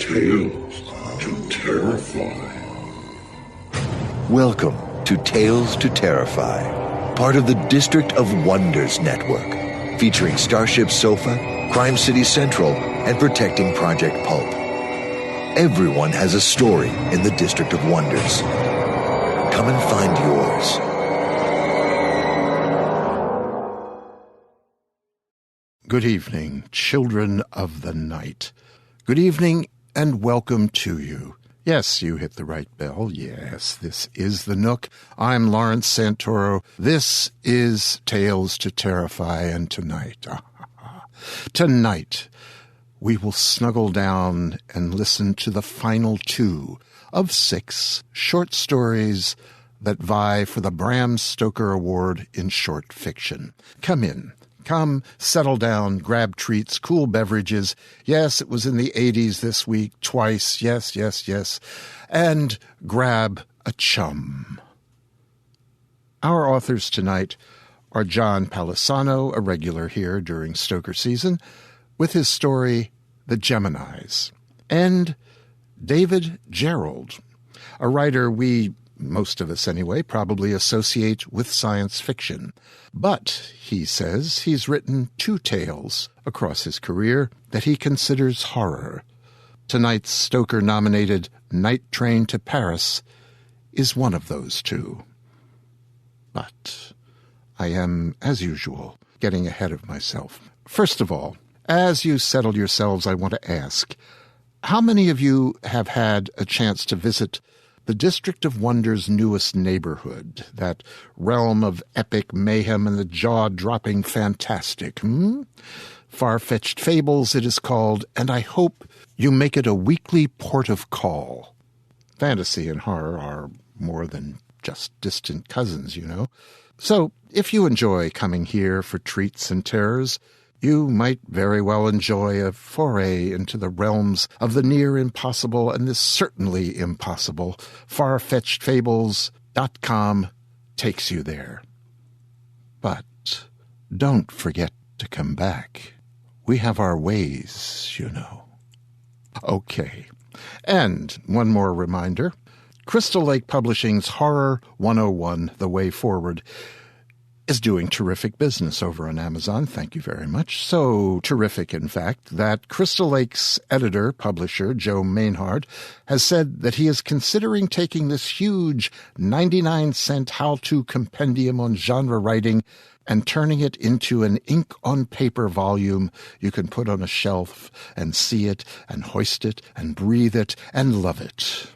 Tales to Terrify. Welcome to Tales to Terrify, part of the District of Wonders network, featuring Starship Sofa, Crime City Central, and Protecting Project Pulp. Everyone has a story in the District of Wonders. Come and find yours. Good evening, children of the night. Good evening and welcome to you. Yes, you hit the right bell. Yes, this is The Nook. I'm Lawrence Santoro. This is Tales to Terrify, and tonight, we will snuggle down and listen to the final 2 of 6 short stories that vie for the Bram Stoker Award in short fiction. Come in. Come, settle down, grab treats, cool beverages. Yes, it was in the 80s this week, twice. Yes. And grab a chum. Our authors tonight are John Palisano, a regular here during Stoker season, with his story, The Geminis, and David Gerrold, a writer most of us anyway, probably associate with science fiction. But, he says, he's written 2 tales across his career that he considers horror. Tonight's Stoker-nominated Night Train to Paris is one of those 2. But I am, as usual, getting ahead of myself. First of all, as you settle yourselves, I want to ask, how many of you have had a chance to visit the District of Wonder's newest neighborhood, that realm of epic mayhem and the jaw-dropping fantastic? Far-fetched Fables, it is called, and I hope you make it a weekly port of call. Fantasy and horror are more than just distant cousins, you know. So, if you enjoy coming here for treats and terrors, you might very well enjoy a foray into the realms of the near impossible and the certainly impossible. Farfetchedfables.com takes you there. But don't forget to come back. We have our ways, you know. Okay. And one more reminder. Crystal Lake Publishing's Horror 101, The Way Forward, is doing terrific business over on Amazon. Thank you very much. So terrific, in fact, that Crystal Lake's editor-publisher, Joe Maynard, has said that he is considering taking this huge 99-cent how-to compendium on genre writing and turning it into an ink-on-paper volume you can put on a shelf and see it and hoist it and breathe it and love it.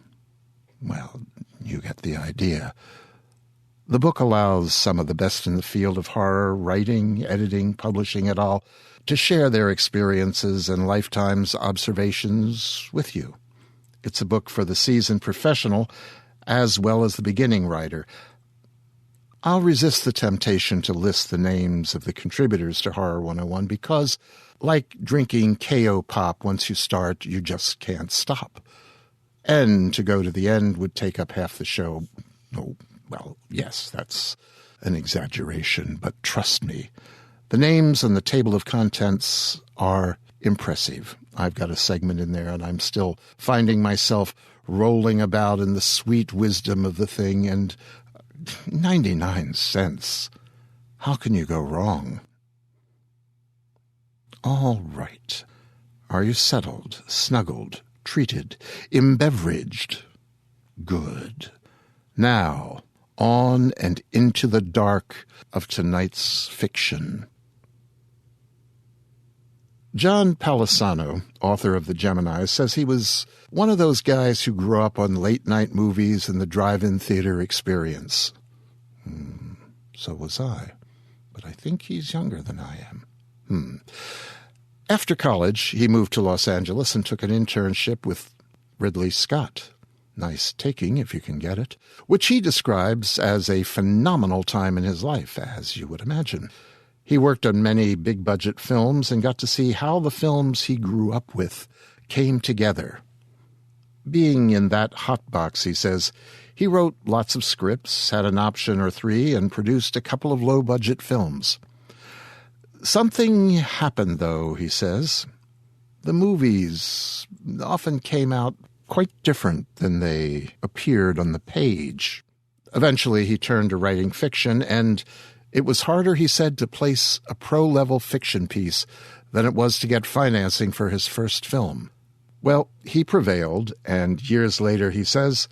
Well, you get the idea. The book allows some of the best in the field of horror, writing, editing, publishing it all, to share their experiences and lifetime's observations with you. It's a book for the seasoned professional as well as the beginning writer. I'll resist the temptation to list the names of the contributors to Horror 101 because, like drinking KO Pop, once you start, you just can't stop. And to go to the end would take up half the show. Oh, well, yes, that's an exaggeration, but trust me, the names on the table of contents are impressive. I've got a segment in there, and I'm still finding myself rolling about in the sweet wisdom of the thing, and 99 cents. How can you go wrong? All right. Are you settled, snuggled, treated, embeveraged? Good. Now, on and into the dark of tonight's fiction. John Palisano, author of The Geminis, says he was one of those guys who grew up on late-night movies and the drive-in theater experience. So was I, but I think he's younger than I am. After college, he moved to Los Angeles and took an internship with Ridley Scott. Nice taking, if you can get it, which he describes as a phenomenal time in his life, as you would imagine. He worked on many big-budget films and got to see how the films he grew up with came together. Being in that hot box, he says, he wrote lots of scripts, had an option or 3, and produced a couple of low-budget films. Something happened, though, he says. The movies often came out quite different than they appeared on the page. Eventually, he turned to writing fiction, and it was harder, he said, to place a pro-level fiction piece than it was to get financing for his first film. Well, he prevailed, and years later, he says,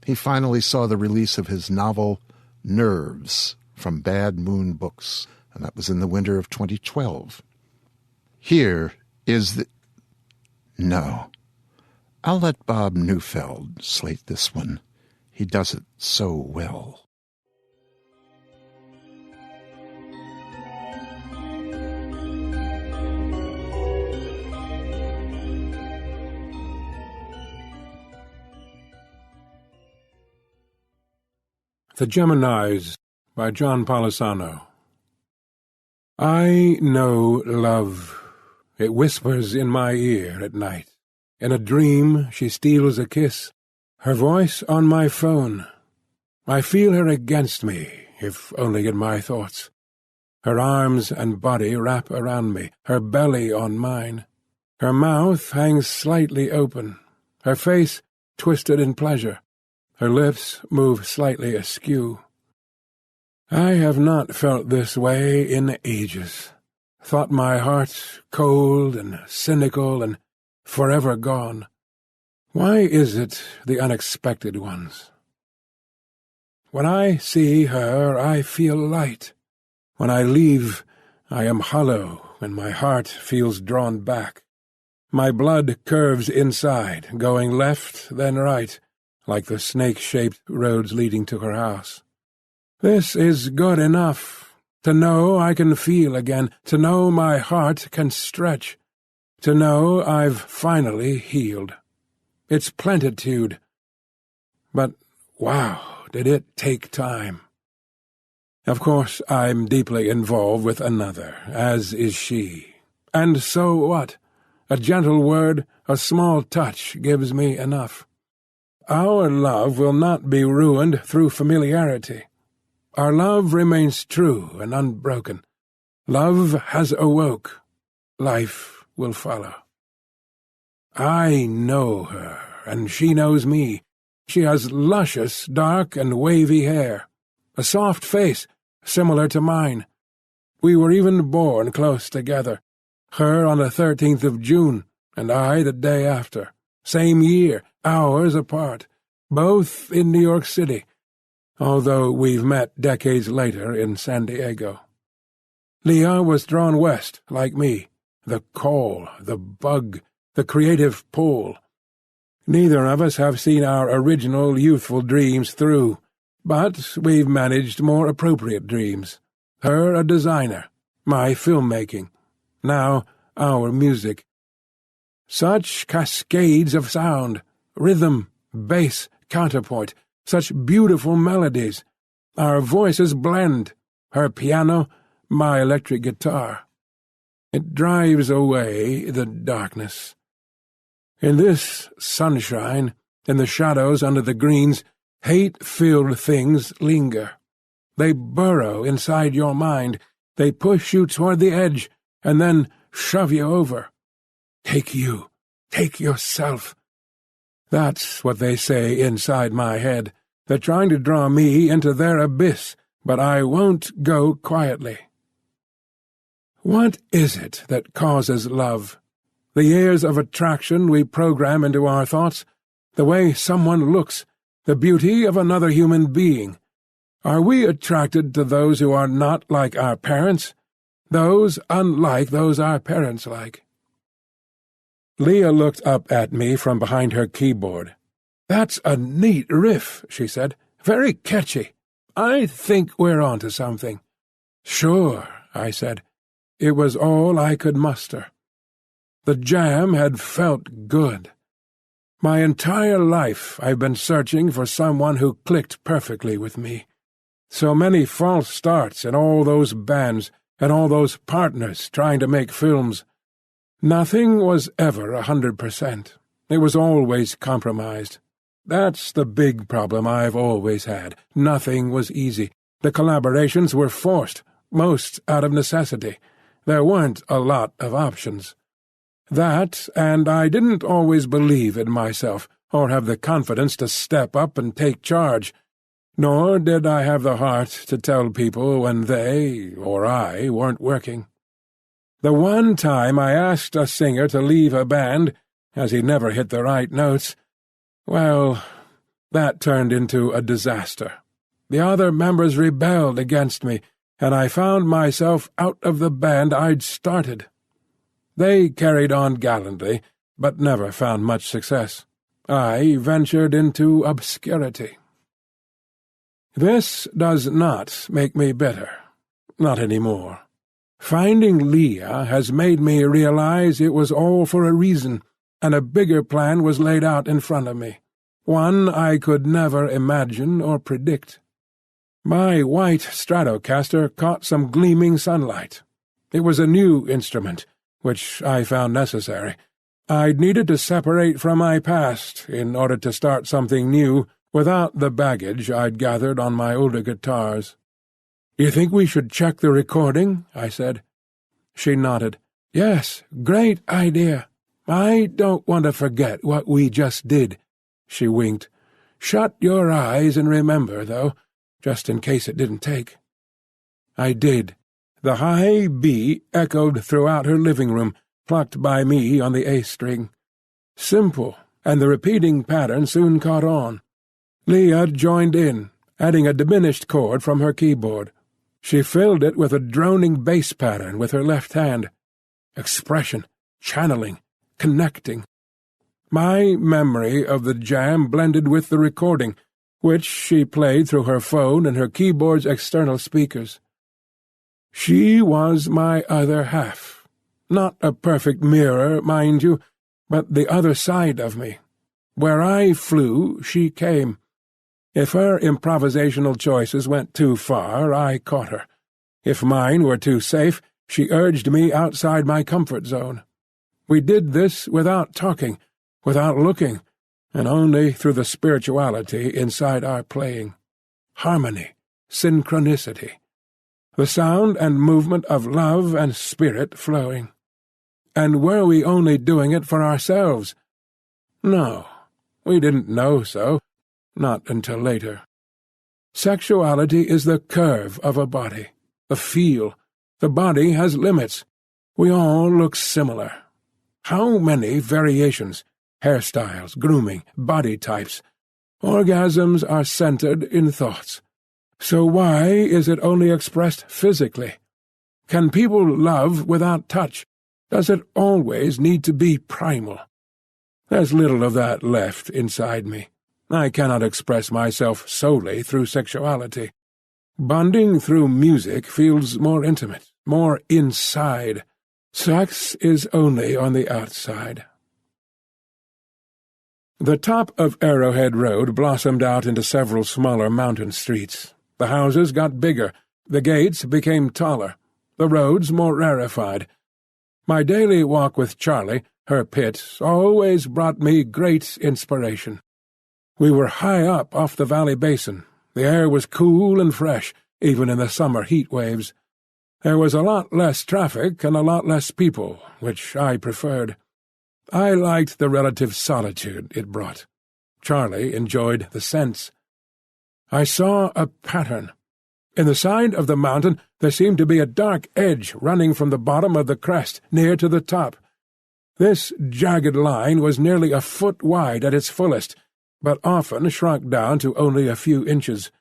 he finally saw the release of his novel Nerves from Bad Moon Books, and that was in the winter of 2012. Here is the... No. I'll let Bob Neufeld slate this one. He does it so well. The Geminis by John Palisano. I know love. It whispers in my ear at night. In a dream she steals a kiss, her voice on my phone. I feel her against me, if only in my thoughts. Her arms and body wrap around me, her belly on mine. Her mouth hangs slightly open, her face twisted in pleasure. Her lips move slightly askew. I have not felt this way in ages, thought my heart cold and cynical and forever gone. Why is it the unexpected ones? When I see her, I feel light. When I leave, I am hollow, and my heart feels drawn back. My blood curves inside, going left, then right, like the snake-shaped roads leading to her house. This is good enough, to know I can feel again, to know my heart can stretch, to know I've finally healed. It's plenitude. But, wow, did it take time. Of course, I'm deeply involved with another, as is she. And so what? A gentle word, a small touch gives me enough. Our love will not be ruined through familiarity. Our love remains true and unbroken. Love has awoke. Life will follow. I know her, and she knows me. She has luscious, dark and wavy hair, a soft face, similar to mine. We were even born close together, her on the 13th of June, and I the day after. Same year, hours apart, both in New York City, although we've met decades later in San Diego. Leah was drawn west, like me, the call, the bug, the creative pull. Neither of us have seen our original youthful dreams through, but we've managed more appropriate dreams. Her a designer, my filmmaking, now our music. Such cascades of sound, rhythm, bass, counterpoint, such beautiful melodies. Our voices blend, her piano, my electric guitar. It drives away the darkness. In this sunshine, in the shadows under the greens, hate-filled things linger. They burrow inside your mind, they push you toward the edge, and then shove you over. Take you, take yourself. That's what they say inside my head. They're trying to draw me into their abyss, but I won't go quietly. What is it that causes love? The years of attraction we program into our thoughts, the way someone looks, the beauty of another human being. Are we attracted to those who are not like our parents? Those unlike those our parents like? Leah looked up at me from behind her keyboard. "That's a neat riff," she said. "Very catchy. I think we're onto something." "Sure," I said. It was all I could muster. The jam had felt good. My entire life I've been searching for someone who clicked perfectly with me. So many false starts in all those bands and all those partners trying to make films. Nothing was ever 100%. It was always compromised. That's the big problem I've always had. Nothing was easy. The collaborations were forced, most out of necessity. There weren't a lot of options. That, and I didn't always believe in myself, or have the confidence to step up and take charge, nor did I have the heart to tell people when they, or I, weren't working. The one time I asked a singer to leave a band, as he never hit the right notes, well, that turned into a disaster. The other members rebelled against me, and I found myself out of the band I'd started. They carried on gallantly, but never found much success. I ventured into obscurity. This does not make me bitter. Not any more. Finding Leah has made me realize it was all for a reason, and a bigger plan was laid out in front of me, one I could never imagine or predict. My white Stratocaster caught some gleaming sunlight. It was a new instrument, which I found necessary. I'd needed to separate from my past in order to start something new without the baggage I'd gathered on my older guitars. "You think we should check the recording?" I said. She nodded. "Yes, great idea. I don't want to forget what we just did." She winked. "Shut your eyes and remember, though, just in case it didn't take." I did. The high B echoed throughout her living room, plucked by me on the A string. Simple, and the repeating pattern soon caught on. Leah joined in, adding a diminished chord from her keyboard. She filled it with a droning bass pattern with her left hand. Expression, channeling, connecting. My memory of the jam blended with the recording, which she played through her phone and her keyboard's external speakers. She was my other half. Not a perfect mirror, mind you, but the other side of me. Where I flew, she came. If her improvisational choices went too far, I caught her. If mine were too safe, she urged me outside my comfort zone. We did this without talking, without looking, and only through the spirituality inside our playing. Harmony, synchronicity. The sound and movement of love and spirit flowing. And were we only doing it for ourselves? No, we didn't know so, not until later. Sexuality is the curve of a body, the feel. The body has limits. We all look similar. How many variations, hairstyles, grooming, body types. Orgasms are centered in thoughts. So why is it only expressed physically? Can people love without touch? Does it always need to be primal? There's little of that left inside me. I cannot express myself solely through sexuality. Bonding through music feels more intimate, more inside. Sex is only on the outside. The top of Arrowhead Road blossomed out into several smaller mountain streets. The houses got bigger, the gates became taller, the roads more rarefied. My daily walk with Charlie, her pit, always brought me great inspiration. We were high up off the valley basin. The air was cool and fresh, even in the summer heat waves. There was a lot less traffic and a lot less people, which I preferred. I liked the relative solitude it brought. Charlie enjoyed the scents. I saw a pattern. In the side of the mountain there seemed to be a dark edge running from the bottom of the crest near to the top. This jagged line was nearly a foot wide at its fullest, but often shrunk down to only a few inches.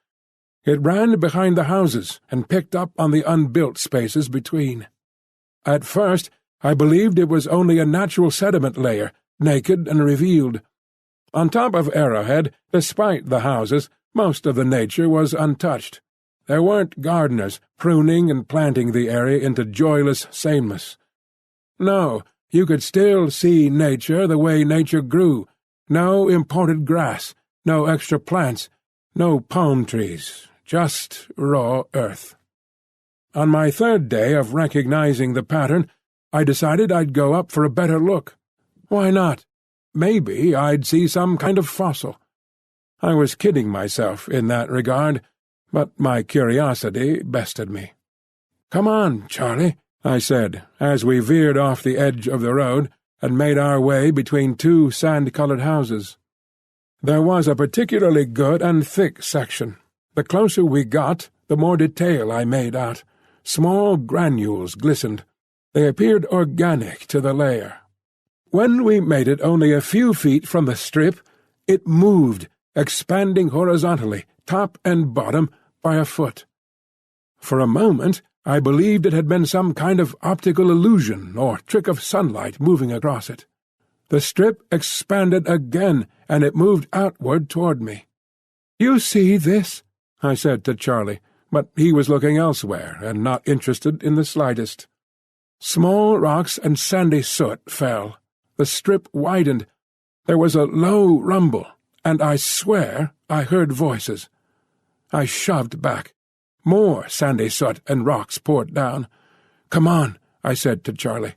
It ran behind the houses and picked up on the unbuilt spaces between. At first I believed it was only a natural sediment layer, naked and revealed. On top of Arrowhead, despite the houses, most of the nature was untouched. There weren't gardeners pruning and planting the area into joyless sameness. No, you could still see nature the way nature grew. No imported grass, no extra plants, no palm trees, just raw earth. On my third day of recognizing the pattern, I decided I'd go up for a better look. Why not? Maybe I'd see some kind of fossil. I was kidding myself in that regard, but my curiosity bested me. "Come on, Charlie," I said, as we veered off the edge of the road and made our way between two sand-colored houses. There was a particularly good and thick section. The closer we got, the more detail I made out. Small granules glistened. They appeared organic to the layer. When we made it only a few feet from the strip, it moved, expanding horizontally, top and bottom, by a foot. For a moment I believed it had been some kind of optical illusion or trick of sunlight moving across it. The strip expanded again, and it moved outward toward me. "You see this?" I said to Charlie, but he was looking elsewhere and not interested in the slightest. Small rocks and sandy soot fell. The strip widened. There was a low rumble, and I swear I heard voices. I shoved back. More sandy soot and rocks poured down. "Come on," I said to Charlie.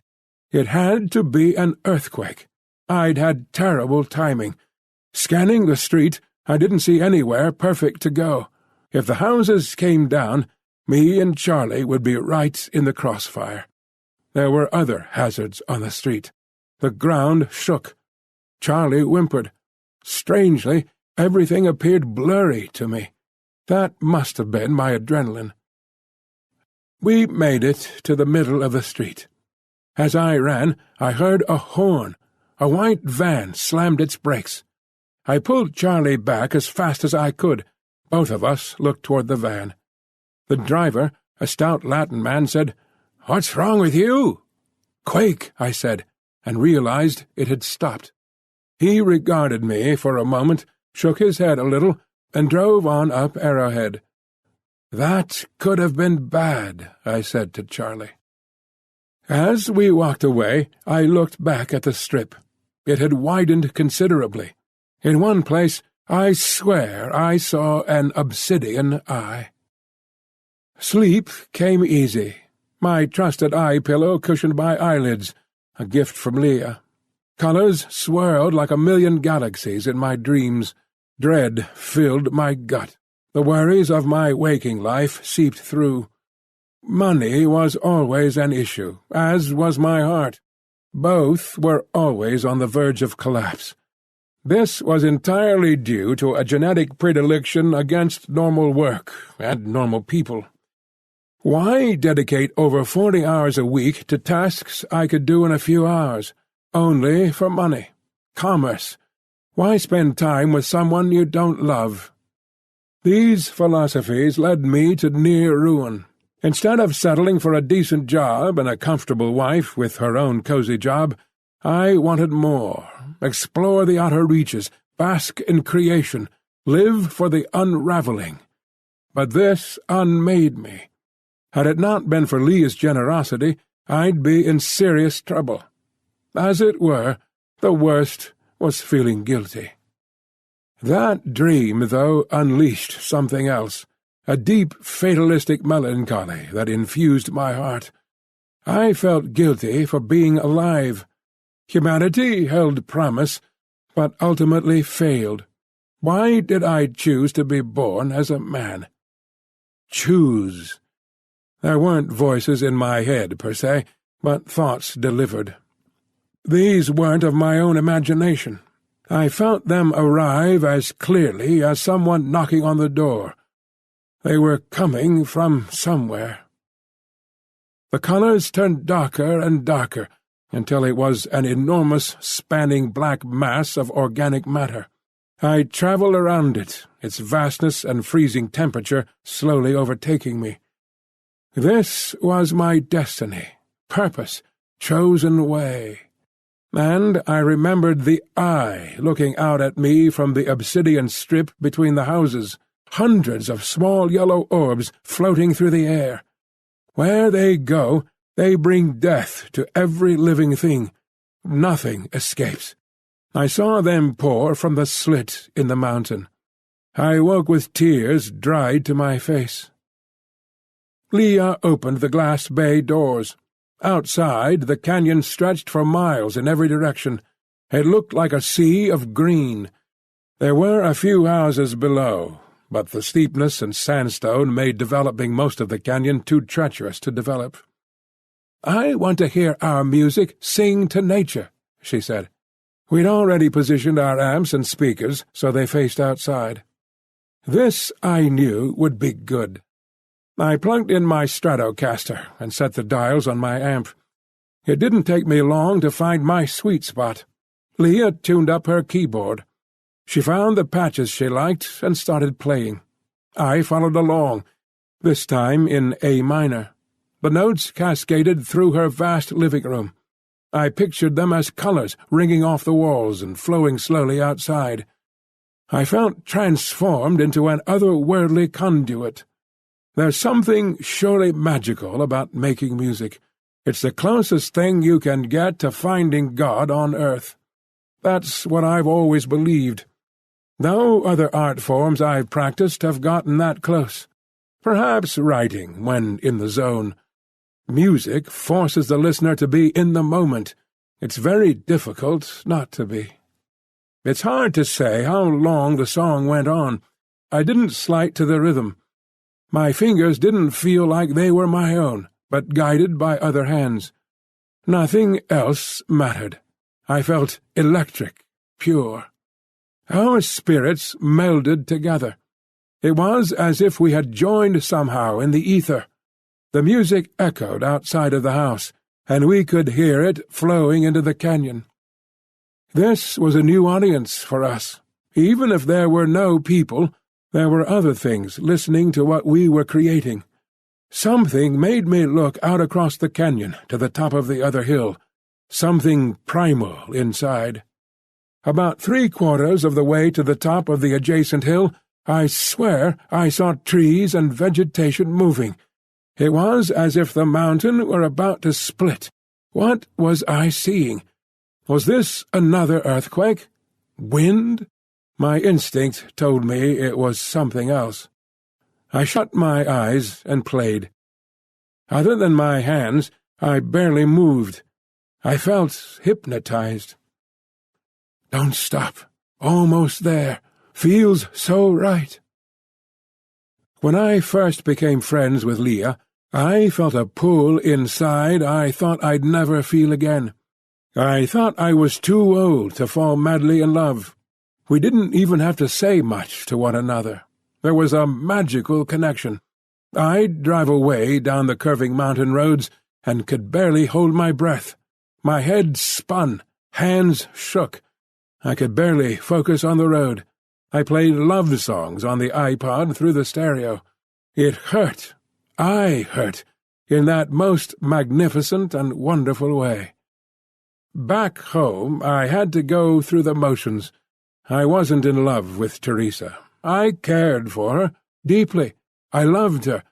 It had to be an earthquake. I'd had terrible timing. Scanning the street, I didn't see anywhere perfect to go. If the houses came down, me and Charlie would be right in the crossfire. There were other hazards on the street. The ground shook. Charlie whimpered. Strangely, everything appeared blurry to me. That must have been my adrenaline. We made it to the middle of the street. As I ran, I heard a horn. A white van slammed its brakes. I pulled Charlie back as fast as I could. Both of us looked toward the van. The driver, a stout Latin man, said, "What's wrong with you?" "Quake," I said, and realized it had stopped. He regarded me for a moment, shook his head a little, and drove on up Arrowhead. "That could have been bad," I said to Charlie. As we walked away, I looked back at the strip. It had widened considerably. In one place, I swear I saw an obsidian eye. Sleep came easy. My trusted eye pillow cushioned my eyelids, a gift from Leah. Colors swirled like a million galaxies in my dreams. Dread filled my gut. The worries of my waking life seeped through. Money was always an issue, as was my heart. Both were always on the verge of collapse. This was entirely due to a genetic predilection against normal work and normal people. Why dedicate over 40 hours a week to tasks I could do in a few hours, only for money? Commerce. Why spend time with someone you don't love? These philosophies led me to near ruin. Instead of settling for a decent job and a comfortable wife with her own cozy job, I wanted more. Explore the outer reaches, bask in creation, live for the unraveling. But this unmade me. Had it not been for Leah's generosity, I'd be in serious trouble. As it were, the worst was feeling guilty. That dream, though, unleashed something else, a deep fatalistic melancholy that infused my heart. I felt guilty for being alive. Humanity held promise, but ultimately failed. Why did I choose to be born as a man? Choose. There weren't voices in my head, per se, but thoughts delivered. These weren't of my own imagination. I felt them arrive as clearly as someone knocking on the door. They were coming from somewhere. The colors turned darker and darker, until it was an enormous, spanning black mass of organic matter. I traveled around it, its vastness and freezing temperature slowly overtaking me. This was my destiny, purpose, chosen way. And I remembered the eye looking out at me from the obsidian strip between the houses, hundreds of small yellow orbs floating through the air. Where they go, they bring death to every living thing. Nothing escapes. I saw them pour from the slit in the mountain. I woke with tears dried to my face. Leah opened the glass bay doors. Outside, the canyon stretched for miles in every direction. It looked like a sea of green. There were a few houses below, but the steepness and sandstone made developing most of the canyon too treacherous to develop. "I want to hear our music sing to nature," she said. We'd already positioned our amps and speakers so they faced outside. This, I knew, would be good. I plugged in my Stratocaster and set the dials on my amp. It didn't take me long to find my sweet spot. Leah tuned up her keyboard. She found the patches she liked and started playing. I followed along, this time in A minor. The notes cascaded through her vast living room. I pictured them as colors ringing off the walls and flowing slowly outside. I felt transformed into an otherworldly conduit. There's something surely magical about making music. It's the closest thing you can get to finding God on earth. That's what I've always believed. No other art forms I've practiced have gotten that close. Perhaps writing, when in the zone. Music forces the listener to be in the moment. It's very difficult not to be. It's hard to say how long the song went on. I didn't slight to the rhythm. My fingers didn't feel like they were my own, but guided by other hands. Nothing else mattered. I felt electric, pure. Our spirits melded together. It was as if we had joined somehow in the ether. The music echoed outside of the house, and we could hear it flowing into the canyon. This was a new audience for us. Even if there were no people, there were other things listening to what we were creating. Something made me look out across the canyon to the top of the other hill, something primal inside. About 3/4 of the way to the top of the adjacent hill, I swear I saw trees and vegetation moving. It was as if the mountain were about to split. What was I seeing? Was this another earthquake? Wind? My instinct told me it was something else. I shut my eyes and played. Other than my hands, I barely moved. I felt hypnotized. Don't stop. Almost there. Feels so right. When I first became friends with Leah, I felt a pull inside I thought I'd never feel again. I thought I was too old to fall madly in love. We didn't even have to say much to one another. There was a magical connection. I'd drive away down the curving mountain roads and could barely hold my breath. My head spun, hands shook. I could barely focus on the road. I played love songs on the iPod through the stereo. It hurt. I hurt, in that most magnificent and wonderful way. Back home, I had to go through the motions. I wasn't in love with Teresa. I cared for her, deeply. I loved her,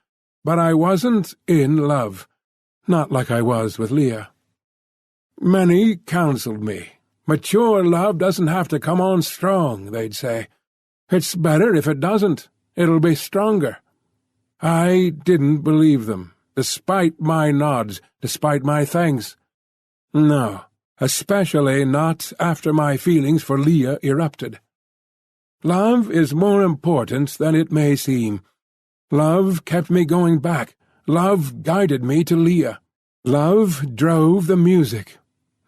but I wasn't in love, not like I was with Leah. Many counseled me. Mature love doesn't have to come on strong, they'd say. It's better if it doesn't. It'll be stronger. I didn't believe them, despite my nods, despite my thanks. No, especially not after my feelings for Leah erupted. Love is more important than it may seem. Love kept me going back. Love guided me to Leah. Love drove the music.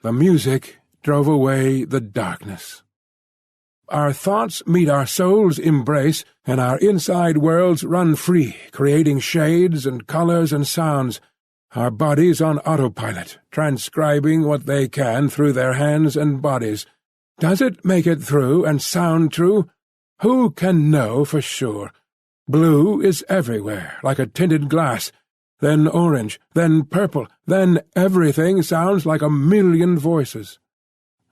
The music drove away the darkness. Our thoughts meet our soul's embrace, and our inside worlds run free, creating shades and colors and sounds, our bodies on autopilot, transcribing what they can through their hands and bodies. Does it make it through and sound true? Who can know for sure? Blue is everywhere, like a tinted glass, then orange, then purple, then everything sounds like a million voices.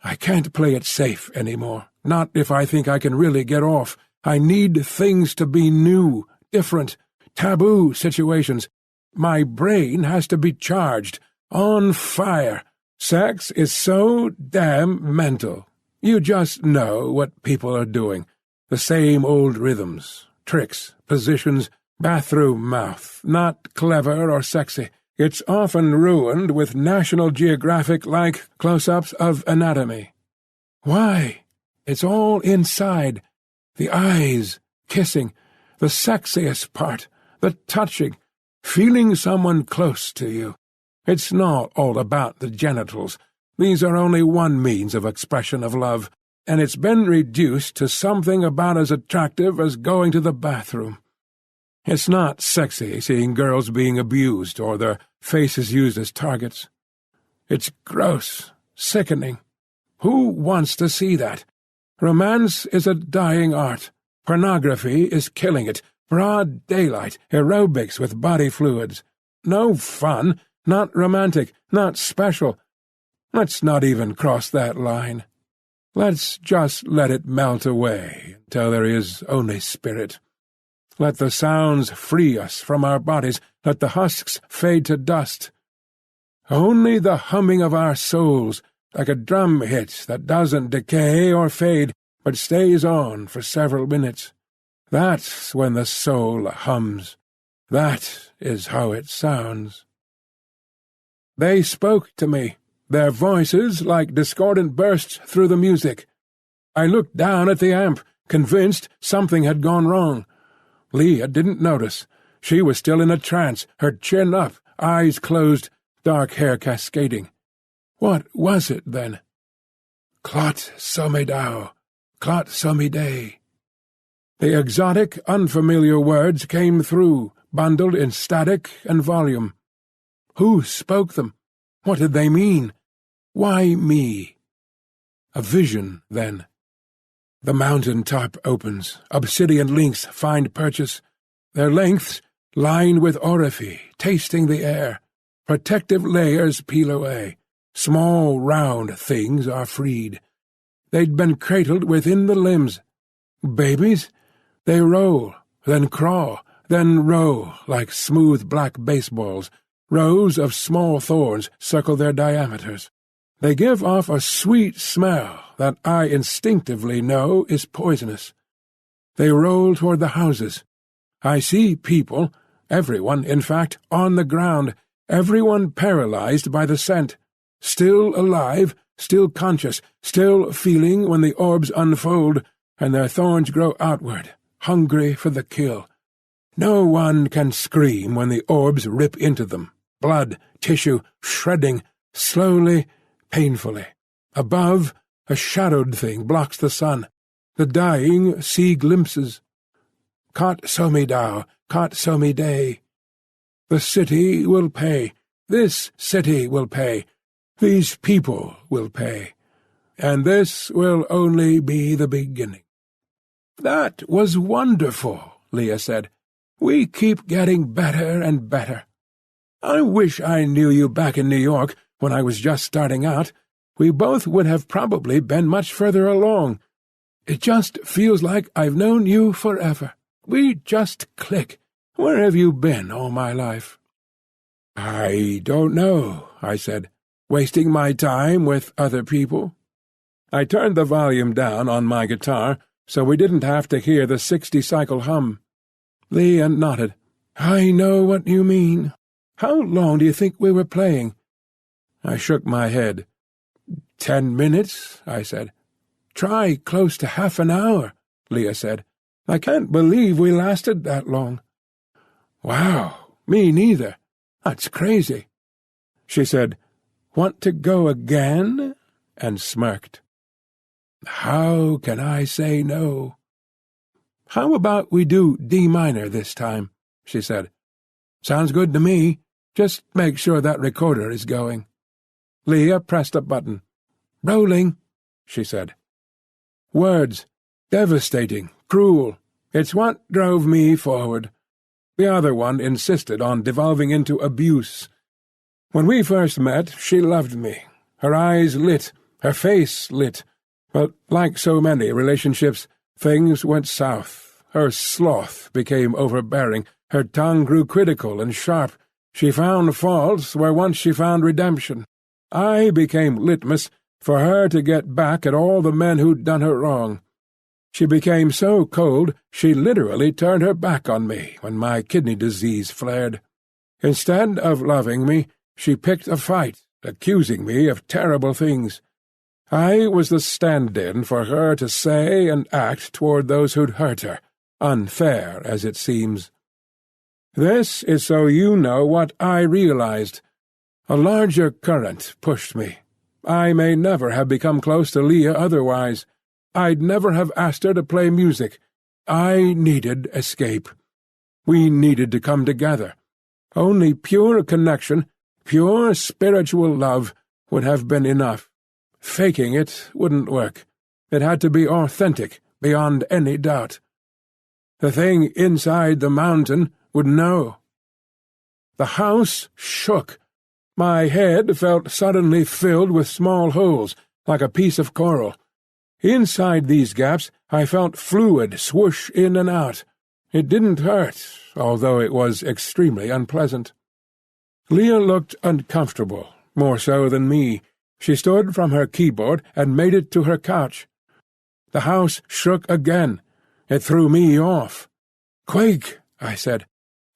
I can't play it safe anymore. Not if I think I can really get off. I need things to be new, different, taboo situations. My brain has to be charged, on fire. Sex is so damn mental. You just know what people are doing. The same old rhythms, tricks, positions, bathroom mouth, not clever or sexy. It's often ruined with National Geographic-like close-ups of anatomy. Why? It's all inside. The eyes, kissing, the sexiest part, the touching, feeling someone close to you. It's not all about the genitals. These are only one means of expression of love, and it's been reduced to something about as attractive as going to the bathroom. It's not sexy seeing girls being abused or their faces used as targets. It's gross, sickening. Who wants to see that? Romance is a dying art. Pornography is killing it. Broad daylight, aerobics with body fluids. No fun, not romantic, not special. Let's not even cross that line. Let's just let it melt away until there is only spirit. Let the sounds free us from our bodies. Let the husks fade to dust. Only the humming of our souls, like a drum hit that doesn't decay or fade, but stays on for several minutes. That's when the soul hums. That is how it sounds. They spoke to me, their voices like discordant bursts through the music. I looked down at the amp, convinced something had gone wrong. Leah didn't notice. She was still in a trance, her chin up, eyes closed, dark hair cascading. What was it, then? Clot Somedao, Clot Somidei. The exotic, unfamiliar words came through, bundled in static and volume. Who spoke them? What did they mean? Why me? A vision, then. The mountain top opens. Obsidian links find purchase. Their lengths lined with oriphy, tasting the air. Protective layers peel away. Small, round things are freed. They'd been cradled within the limbs. Babies? They roll, then crawl, then roll like smooth black baseballs. Rows of small thorns circle their diameters. They give off a sweet smell that I instinctively know is poisonous. They roll toward the houses. I see people, everyone, in fact, on the ground, everyone paralyzed by the scent, still alive, still conscious, still feeling when the orbs unfold and their thorns grow outward, hungry for the kill. No one can scream when the orbs rip into them. Blood, tissue, shredding, slowly, painfully. Above, a shadowed thing blocks the sun. The dying see glimpses. Kot Somidao, Kot Somidei. The city will pay. This city will pay. These people will pay. And this will only be the beginning. That was wonderful, Leah said. We keep getting better and better. I wish I knew you back in New York when I was just starting out. We both would have probably been much further along. It just feels like I've known you forever. We just click. Where have you been all my life? I don't know, I said, wasting my time with other people. I turned the volume down on my guitar so we didn't have to hear the 60-cycle hum. Leah nodded. I know what you mean. How long do you think we were playing? I shook my head. 10 minutes, I said. Try close to half an hour, Leah said. I can't believe we lasted that long. Wow, me neither. That's crazy. She said, Want to go again? And smirked. How can I say no? How about we do D minor this time? She said. Sounds good to me. Just make sure that recorder is going. Leah pressed a button. Rolling, she said. Words. Devastating, cruel. It's what drove me forward. The other one insisted on devolving into abuse. When we first met, she loved me. Her eyes lit, her face lit. But like so many relationships, things went south. Her sloth became overbearing. Her tongue grew critical and sharp. She found faults where once she found redemption. I became litmus for her to get back at all the men who'd done her wrong. She became so cold she literally turned her back on me when my kidney disease flared. Instead of loving me, she picked a fight, accusing me of terrible things. I was the stand-in for her to say and act toward those who'd hurt her, unfair as it seems. This is so you know what I realized. A larger current pushed me. I may never have become close to Leah otherwise. I'd never have asked her to play music. I needed escape. We needed to come together. Only pure connection, pure spiritual love, would have been enough. Faking it wouldn't work. It had to be authentic, beyond any doubt. The thing inside the mountain would know. The house shook. My head felt suddenly filled with small holes, like a piece of coral. Inside these gaps I felt fluid swoosh in and out. It didn't hurt, although it was extremely unpleasant. Leah looked uncomfortable, more so than me. She stood from her keyboard and made it to her couch. The house shook again. It threw me off. "Quake," I said.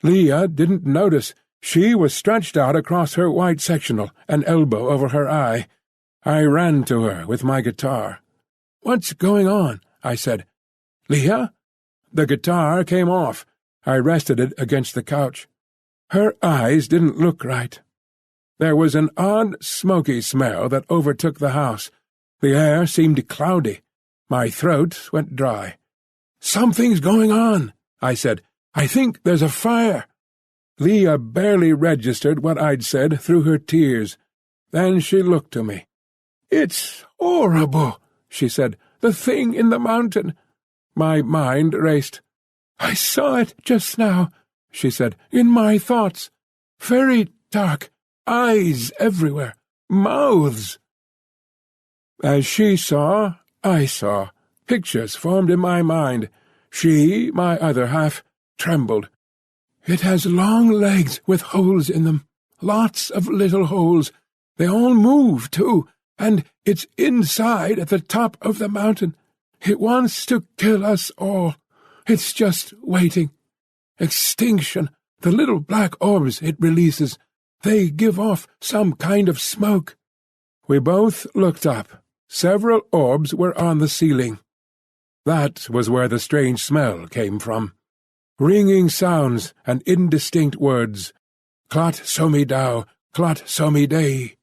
Leah didn't notice. She was stretched out across her white sectional, an elbow over her eye. I ran to her with my guitar. "What's going on?" I said. "Leah?" The guitar came off. I rested it against the couch. Her eyes didn't look right. There was an odd, smoky smell that overtook the house. The air seemed cloudy. My throat went dry. "Something's going on," I said. "I think there's a fire." Leah barely registered what I'd said through her tears. Then she looked to me. "It's horrible," she said. "The thing in the mountain." My mind raced. "I saw it just now," she said, "in my thoughts. Very dark, eyes everywhere, mouths." As she saw, I saw. Pictures formed in my mind. She, my other half, trembled. "It has long legs with holes in them. Lots of little holes. They all move, too, and it's inside at the top of the mountain. It wants to kill us all. It's just waiting. Extinction. The little black orbs it releases. They give off some kind of smoke." We both looked up. Several orbs were on the ceiling. That was where the strange smell came from. Ringing sounds and indistinct words. "Clot somi dao, clot somi dei."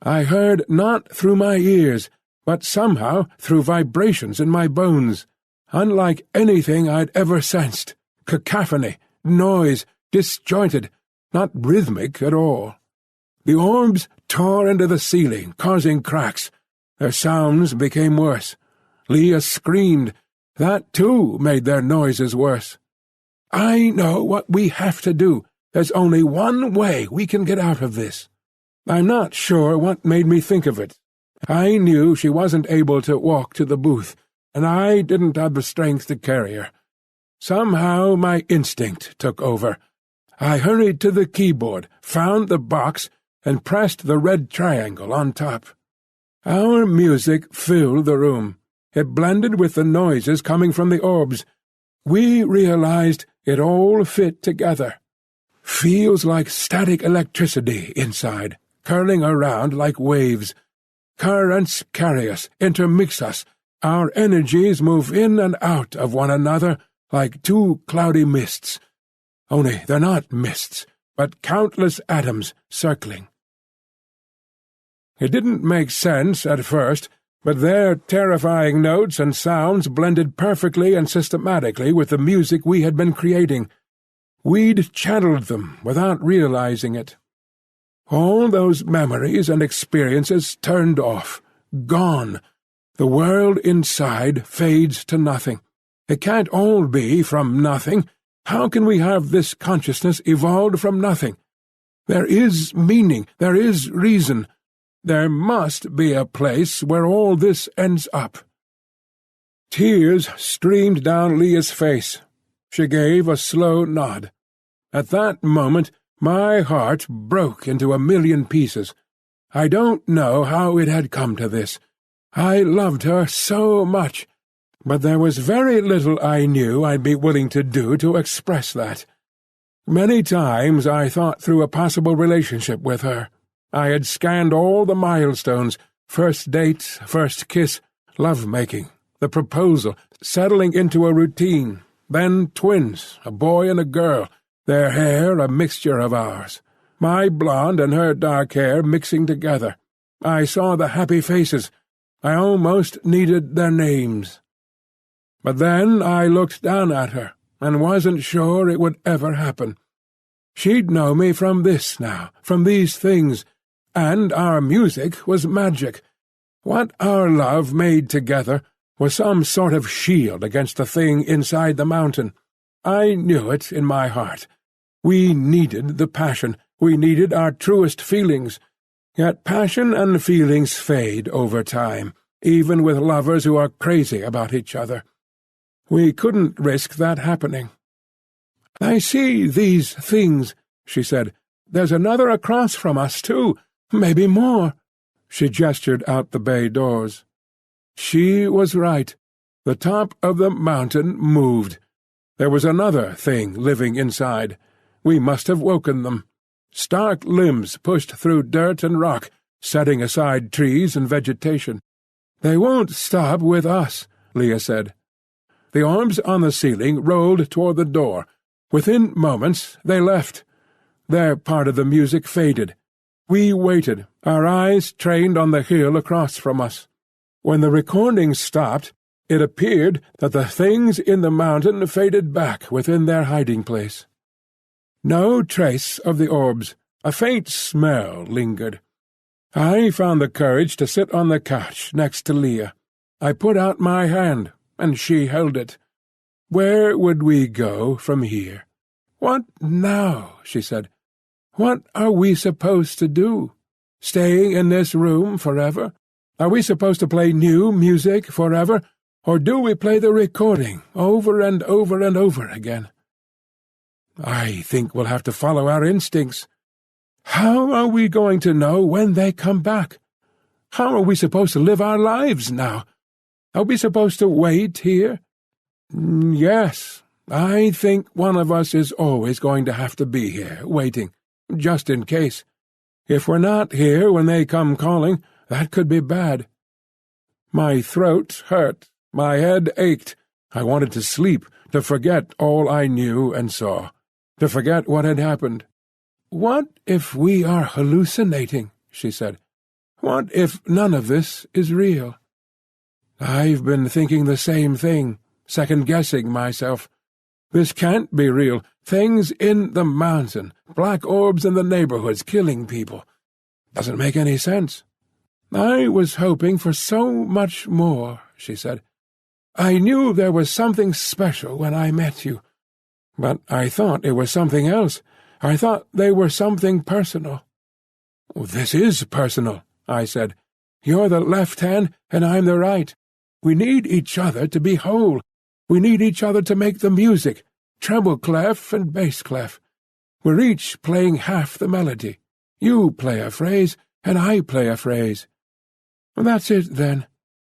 I heard not through my ears, but somehow through vibrations in my bones, unlike anything I'd ever sensed. Cacophony, noise, disjointed, not rhythmic at all. The orbs tore into the ceiling, causing cracks. Their sounds became worse. Leah screamed. That, too, made their noises worse. "I know what we have to do. There's only one way we can get out of this." I'm not sure what made me think of it. I knew she wasn't able to walk to the booth, and I didn't have the strength to carry her. Somehow my instinct took over. I hurried to the keyboard, found the box, and pressed the red triangle on top. Our music filled the room. It blended with the noises coming from the orbs. We realized it all fit together. Feels like static electricity inside, curling around like waves. Currents carry us, intermix us. Our energies move in and out of one another like two cloudy mists. Only they're not mists, but countless atoms circling. It didn't make sense at first, but their terrifying notes and sounds blended perfectly and systematically with the music we had been creating. We'd channeled them without realizing it. All those memories and experiences turned off, gone. The world inside fades to nothing. It can't all be from nothing. How can we have this consciousness evolved from nothing? There is meaning, there is reason. There must be a place where all this ends up. Tears streamed down Leah's face. She gave a slow nod. At that moment, my heart broke into a million pieces. I don't know how it had come to this. I loved her so much, but there was very little I knew I'd be willing to do to express that. Many times I thought through a possible relationship with her. I had scanned all the milestones, first date, first kiss, love-making, the proposal, settling into a routine, then twins, a boy and a girl, their hair a mixture of ours, my blonde and her dark hair mixing together. I saw the happy faces. I almost needed their names. But then I looked down at her, and wasn't sure it would ever happen. She'd know me from this now, from these things, and our music was magic. What our love made together was some sort of shield against the thing inside the mountain. I knew it in my heart. We needed the passion. We needed our truest feelings. Yet passion and feelings fade over time, even with lovers who are crazy about each other. We couldn't risk that happening. "I see these things," she said. "There's another across from us, too. Maybe more." She gestured out the bay doors. She was right. The top of the mountain moved. There was another thing living inside. We must have woken them. Stark limbs pushed through dirt and rock, setting aside trees and vegetation. "They won't stop with us," Leah said. The orbs on the ceiling rolled toward the door. Within moments they left. Their part of the music faded. We waited, our eyes trained on the hill across from us. When the recording stopped, it appeared that the things in the mountain faded back within their hiding place. No trace of the orbs. A faint smell lingered. I found the courage to sit on the couch next to Leah. I put out my hand, and she held it. Where would we go from here? "What now?" she said. "What are we supposed to do? Staying in this room forever? Are we supposed to play new music forever, or do we play the recording over and over and over again?" "I think we'll have to follow our instincts. How are we going to know when they come back? How are we supposed to live our lives now? Are we supposed to wait here?" "Yes, I think one of us is always going to have to be here, waiting, just in case. If we're not here when they come calling, that could be bad." My throat hurt, my head ached. I wanted to sleep, to forget all I knew and saw, to forget what had happened. "What if we are hallucinating?" she said. "What if none of this is real?" I've been thinking the same thing, second-guessing myself. This can't be real. Things in the mountain, black orbs in the neighborhoods killing people. Doesn't make any sense. "I was hoping for so much more," she said. "I knew there was something special when I met you. But I thought it was something else. I thought they were something personal." "This is personal," I said. "You're the left hand, and I'm the right. We need each other to be whole. We need each other to make the music, treble clef and bass clef. We're each playing half the melody. You play a phrase, and I play a phrase. That's it, then.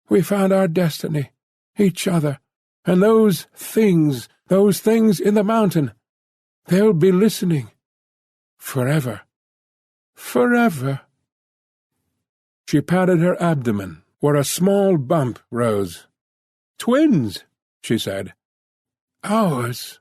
We found our destiny, each other, and those things in the mountain. They'll be listening. Forever. Forever." She patted her abdomen, where a small bump rose. "Twins," she said. "Ours."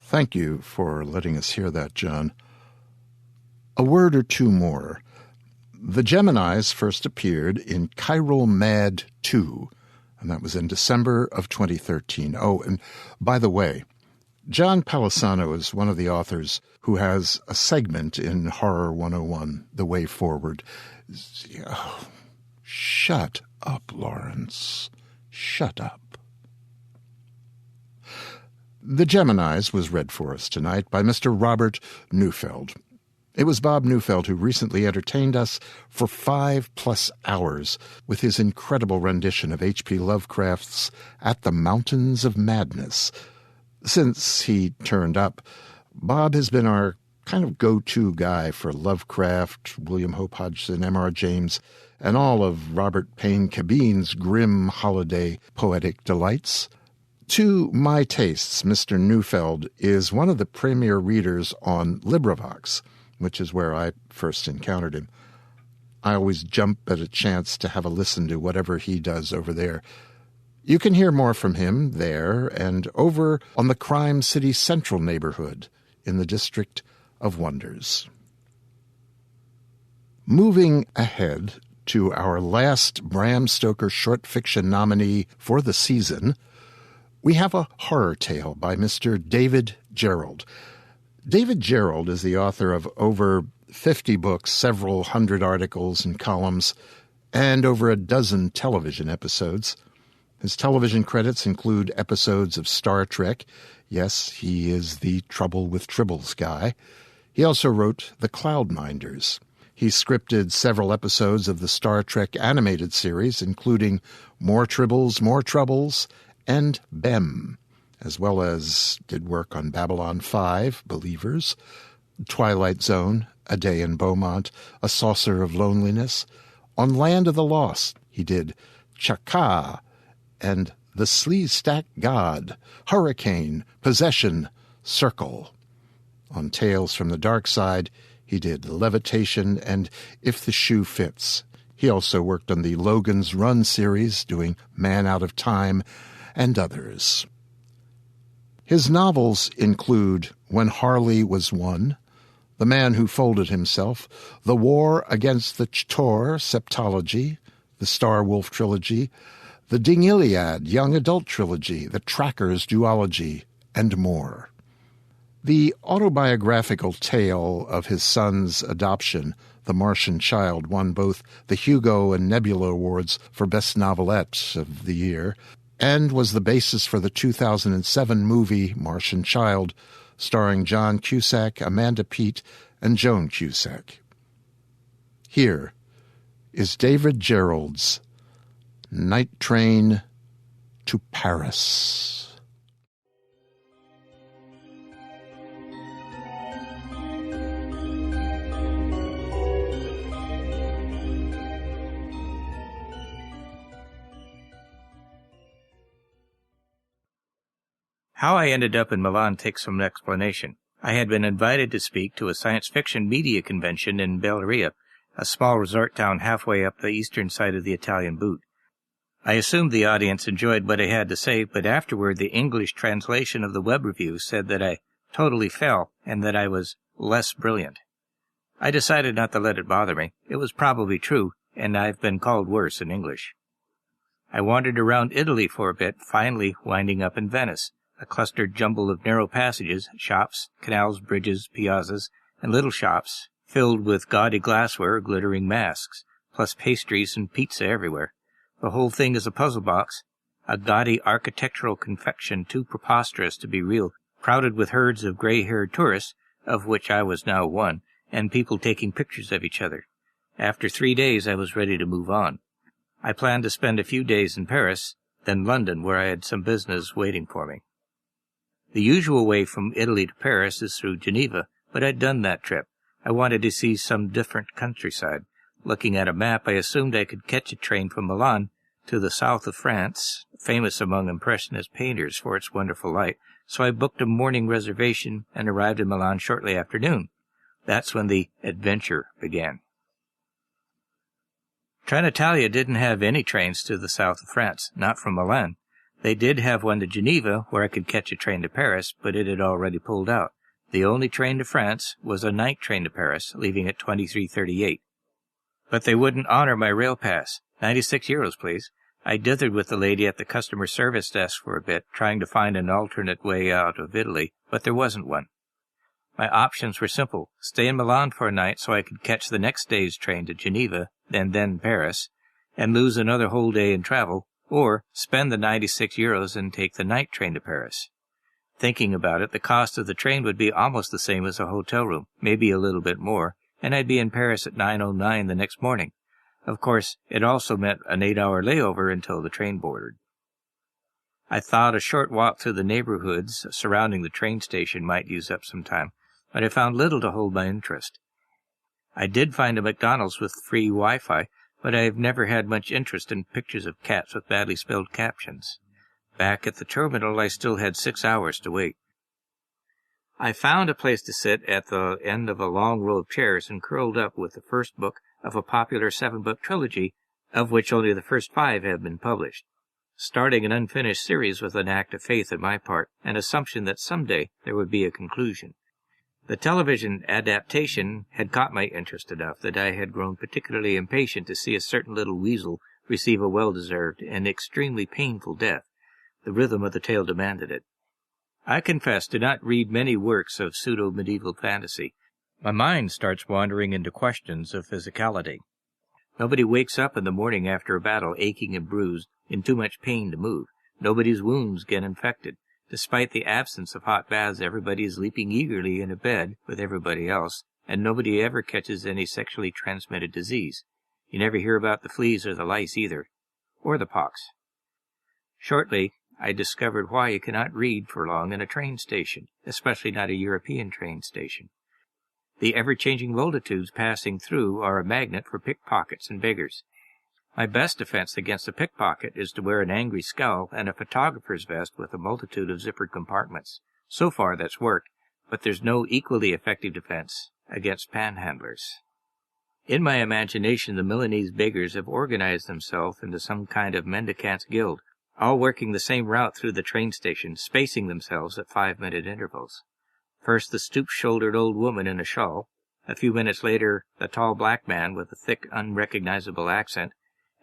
Thank you for letting us hear that, John. A word or two more. The Geminis first appeared in Chiral Mad 2, and that was in December of 2013. Oh, and by the way, John Palisano is one of the authors who has a segment in Horror 101, The Way Forward. Oh, shut up, Lawrence. Shut up. The Geminis was read for us tonight by Mr. Robert Neufeld. It was Bob Neufeld who recently entertained us for 5+ hours with his incredible rendition of H.P. Lovecraft's At the Mountains of Madness. Since he turned up, Bob has been our kind of go-to guy for Lovecraft, William Hope Hodgson, M.R. James, and all of Robert Payne Cabine's grim holiday poetic delights. To my tastes, Mr. Neufeld is one of the premier readers on LibriVox, which is where I first encountered him. I always jump at a chance to have a listen to whatever he does over there. You can hear more from him there and over on the Crime City Central neighborhood in the District of Wonders. Moving ahead to our last Bram Stoker short fiction nominee for the season, we have a horror tale by Mr. David Gerrold. David Gerrold is the author of over 50 books, several hundred articles and columns, and over a dozen television episodes. His television credits include episodes of Star Trek. Yes, he is the Trouble with Tribbles guy. He also wrote The Cloudminders. He scripted several episodes of the Star Trek animated series, including More Tribbles, More Troubles, and Bem, as well as did work on Babylon 5, Believers, Twilight Zone, A Day in Beaumont, A Saucer of Loneliness. On Land of the Lost, he did Chaka and The Sleestack God, Hurricane, Possession, Circle. On Tales from the Dark Side, he did Levitation and If the Shoe Fits. He also worked on the Logan's Run series, doing Man Out of Time, and others. His novels include When Harley Was Won, The Man Who Folded Himself, The War Against the Ch'tor Septology, the Star Wolf Trilogy, the Ding-Iliad Young Adult Trilogy, the Trackers Duology, and more. The autobiographical tale of his son's adoption, The Martian Child, won both the Hugo and Nebula Awards for Best Novelette of the Year, and was the basis for the 2007 movie Martian Child, starring John Cusack, Amanda Peet, and Joan Cusack. Here is David Gerrold's Night Train to Paris. How I ended up in Milan takes some explanation. I had been invited to speak to a science fiction media convention in Belleria, a small resort town halfway up the eastern side of the Italian boot. I assumed the audience enjoyed what I had to say, but afterward the English translation of the web review said that I totally fell and that I was less brilliant. I decided not to let it bother me. It was probably true, and I've been called worse in English. I wandered around Italy for a bit, finally winding up in Venice. A clustered jumble of narrow passages, shops, canals, bridges, piazzas, and little shops, filled with gaudy glassware or glittering masks, plus pastries and pizza everywhere. The whole thing is a puzzle box, a gaudy architectural confection too preposterous to be real, crowded with herds of gray-haired tourists, of which I was now one, and people taking pictures of each other. After 3 days I was ready to move on. I planned to spend a few days in Paris, then London, where I had some business waiting for me. The usual way from Italy to Paris is through Geneva, but I'd done that trip. I wanted to see some different countryside. Looking at a map, I assumed I could catch a train from Milan to the south of France, famous among Impressionist painters for its wonderful light, so I booked a morning reservation and arrived in Milan shortly after noon. That's when the adventure began. Trenitalia didn't have any trains to the south of France, not from Milan. They did have one to Geneva, where I could catch a train to Paris, but it had already pulled out. The only train to France was a night train to Paris, leaving at 23:38. But they wouldn't honor my rail pass. 96 euros, please. I dithered with the lady at the customer service desk for a bit, trying to find an alternate way out of Italy, but there wasn't one. My options were simple. Stay in Milan for a night so I could catch the next day's train to Geneva, and then Paris, and lose another whole day in travel, or spend the 96 euros and take the night train to Paris. Thinking about it, the cost of the train would be almost the same as a hotel room, maybe a little bit more, and I'd be in Paris at 9:09 the next morning. Of course, it also meant an 8-hour layover until the train boarded. I thought a short walk through the neighborhoods surrounding the train station might use up some time, but I found little to hold my interest. I did find a McDonald's with free Wi-Fi, but I have never had much interest in pictures of cats with badly spelled captions. Back at the terminal, I still had 6 hours to wait. I found a place to sit at the end of a long row of chairs and curled up with the first book of a popular 7-book trilogy, of which only the first 5 have been published, starting an unfinished series with an act of faith on my part, an assumption that someday there would be a conclusion. The television adaptation had caught my interest enough that I had grown particularly impatient to see a certain little weasel receive a well-deserved and extremely painful death. The rhythm of the tale demanded it. I confess do not read many works of pseudo-medieval fantasy. My mind starts wandering into questions of physicality. Nobody wakes up in the morning after a battle aching and bruised, in too much pain to move. Nobody's wounds get infected. Despite the absence of hot baths, everybody is leaping eagerly in a bed with everybody else, and nobody ever catches any sexually transmitted disease. You never hear about the fleas or the lice either, or the pox. Shortly, I discovered why you cannot read for long in a train station, especially not a European train station. The ever-changing multitudes passing through are a magnet for pickpockets and beggars. My best defense against a pickpocket is to wear an angry scowl and a photographer's vest with a multitude of zippered compartments. So far that's worked, but there's no equally effective defense against panhandlers. In my imagination, the Milanese beggars have organized themselves into some kind of mendicants' guild, all working the same route through the train station, spacing themselves at 5-minute intervals. First the stoop-shouldered old woman in a shawl, a few minutes later the tall black man with a thick, unrecognizable accent,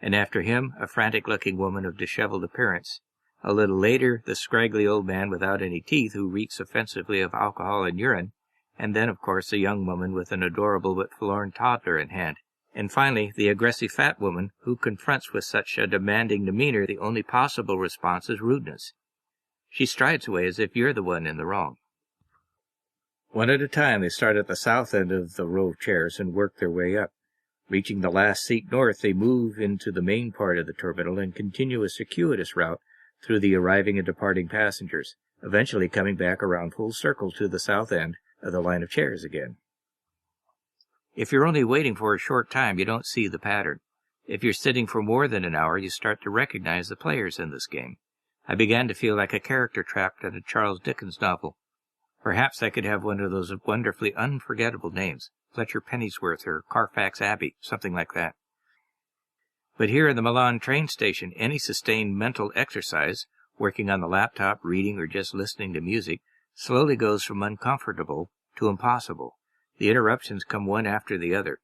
and after him a frantic-looking woman of disheveled appearance. A little later the scraggly old man without any teeth who reeks offensively of alcohol and urine, and then, of course, a young woman with an adorable but forlorn toddler in hand. And finally, the aggressive fat woman who confronts with such a demanding demeanor the only possible response is rudeness. She strides away as if you're the one in the wrong. One at a time, they start at the south end of the row of chairs and work their way up. Reaching the last seat north, they move into the main part of the terminal and continue a circuitous route through the arriving and departing passengers, eventually coming back around full circle to the south end of the line of chairs again. If you're only waiting for a short time, you don't see the pattern. If you're sitting for more than an hour, you start to recognize the players in this game. I began to feel like a character trapped in a Charles Dickens novel. Perhaps I could have one of those wonderfully unforgettable names, Fletcher Pennyworth or Carfax Abbey, something like that. But here in the Milan train station, any sustained mental exercise, working on the laptop, reading, or just listening to music, slowly goes from uncomfortable to impossible. The interruptions come one after the other.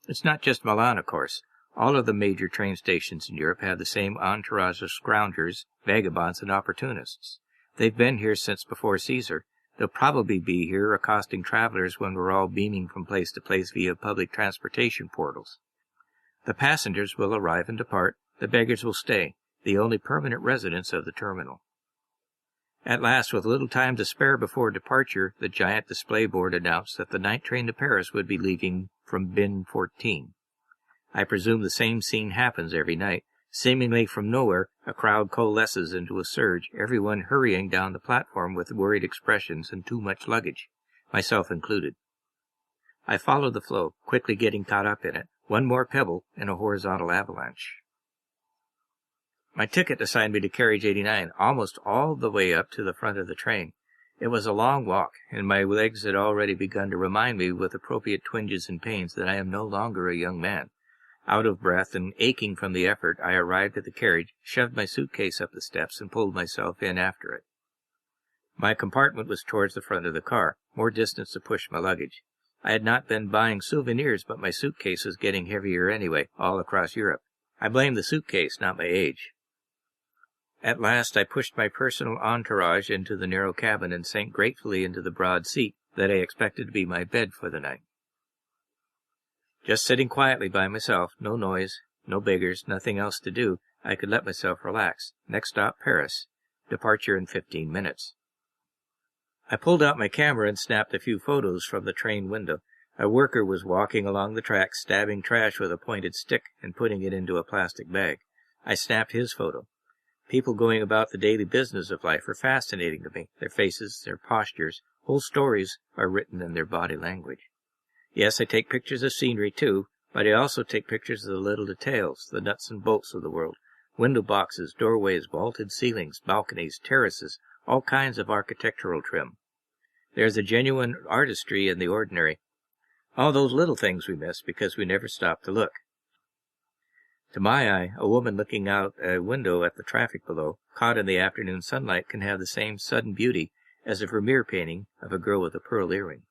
It's not just Milan, of course. All of the major train stations in Europe have the same entourage of scroungers, vagabonds, and opportunists. They've been here since before Caesar. They'll probably be here accosting travelers when we're all beaming from place to place via public transportation portals. The passengers will arrive and depart. The beggars will stay, the only permanent residents of the terminal. At last, with little time to spare before departure, the giant display board announced that the night train to Paris would be leaving from bin 14. I presume the same scene happens every night. Seemingly from nowhere, a crowd coalesces into a surge, everyone hurrying down the platform with worried expressions and too much luggage, myself included. I follow the flow, quickly getting caught up in it, one more pebble in a horizontal avalanche. My ticket assigned me to carriage 89, almost all the way up to the front of the train. It was a long walk, and my legs had already begun to remind me with appropriate twinges and pains that I am no longer a young man. Out of breath and aching from the effort, I arrived at the carriage, shoved my suitcase up the steps, and pulled myself in after it. My compartment was towards the front of the car, more distance to push my luggage. I had not been buying souvenirs, but my suitcase was getting heavier anyway, all across Europe. I blamed the suitcase, not my age. At last I pushed my personal entourage into the narrow cabin and sank gratefully into the broad seat that I expected to be my bed for the night. Just sitting quietly by myself, no noise, no beggars, nothing else to do, I could let myself relax. Next stop, Paris. Departure in 15 minutes. I pulled out my camera and snapped a few photos from the train window. A worker was walking along the tracks, stabbing trash with a pointed stick and putting it into a plastic bag. I snapped his photo. People going about the daily business of life are fascinating to me. Their faces, their postures, whole stories are written in their body language. Yes, I take pictures of scenery too, but I also take pictures of the little details, the nuts and bolts of the world, Window boxes, doorways, vaulted ceilings, balconies, terraces, all kinds of architectural trim. There's a genuine artistry in the ordinary. All those little things we miss because we never stop to look. To my eye, a woman looking out a window at the traffic below, caught in the afternoon sunlight, can have the same sudden beauty as a Vermeer painting of a girl with a pearl earring.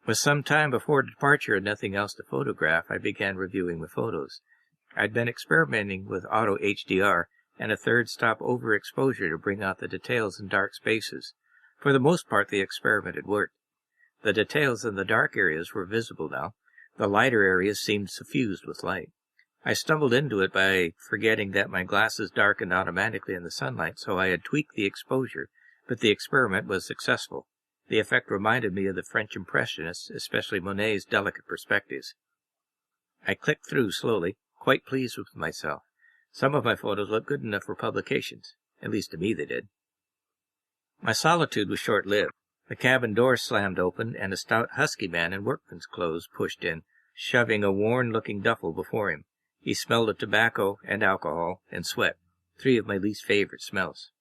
With some time before departure and nothing else to photograph, I began reviewing the photos. I'd been experimenting with auto HDR and a third-stop overexposure to bring out the details in dark spaces. For the most part, the experiment had worked. The details in the dark areas were visible now. The lighter areas seemed suffused with light. I stumbled into it by forgetting that my glasses darkened automatically in the sunlight, so I had tweaked the exposure, but the experiment was successful. The effect reminded me of the French Impressionists, especially Monet's delicate perspectives. I clicked through slowly, quite pleased with myself. Some of my photos looked good enough for publications. At least to me they did. My solitude was short-lived. The cabin door slammed open, and a stout husky man in workman's clothes pushed in, shoving a worn-looking duffel before him. He smelled of tobacco and alcohol and sweat, three of my least favorite smells.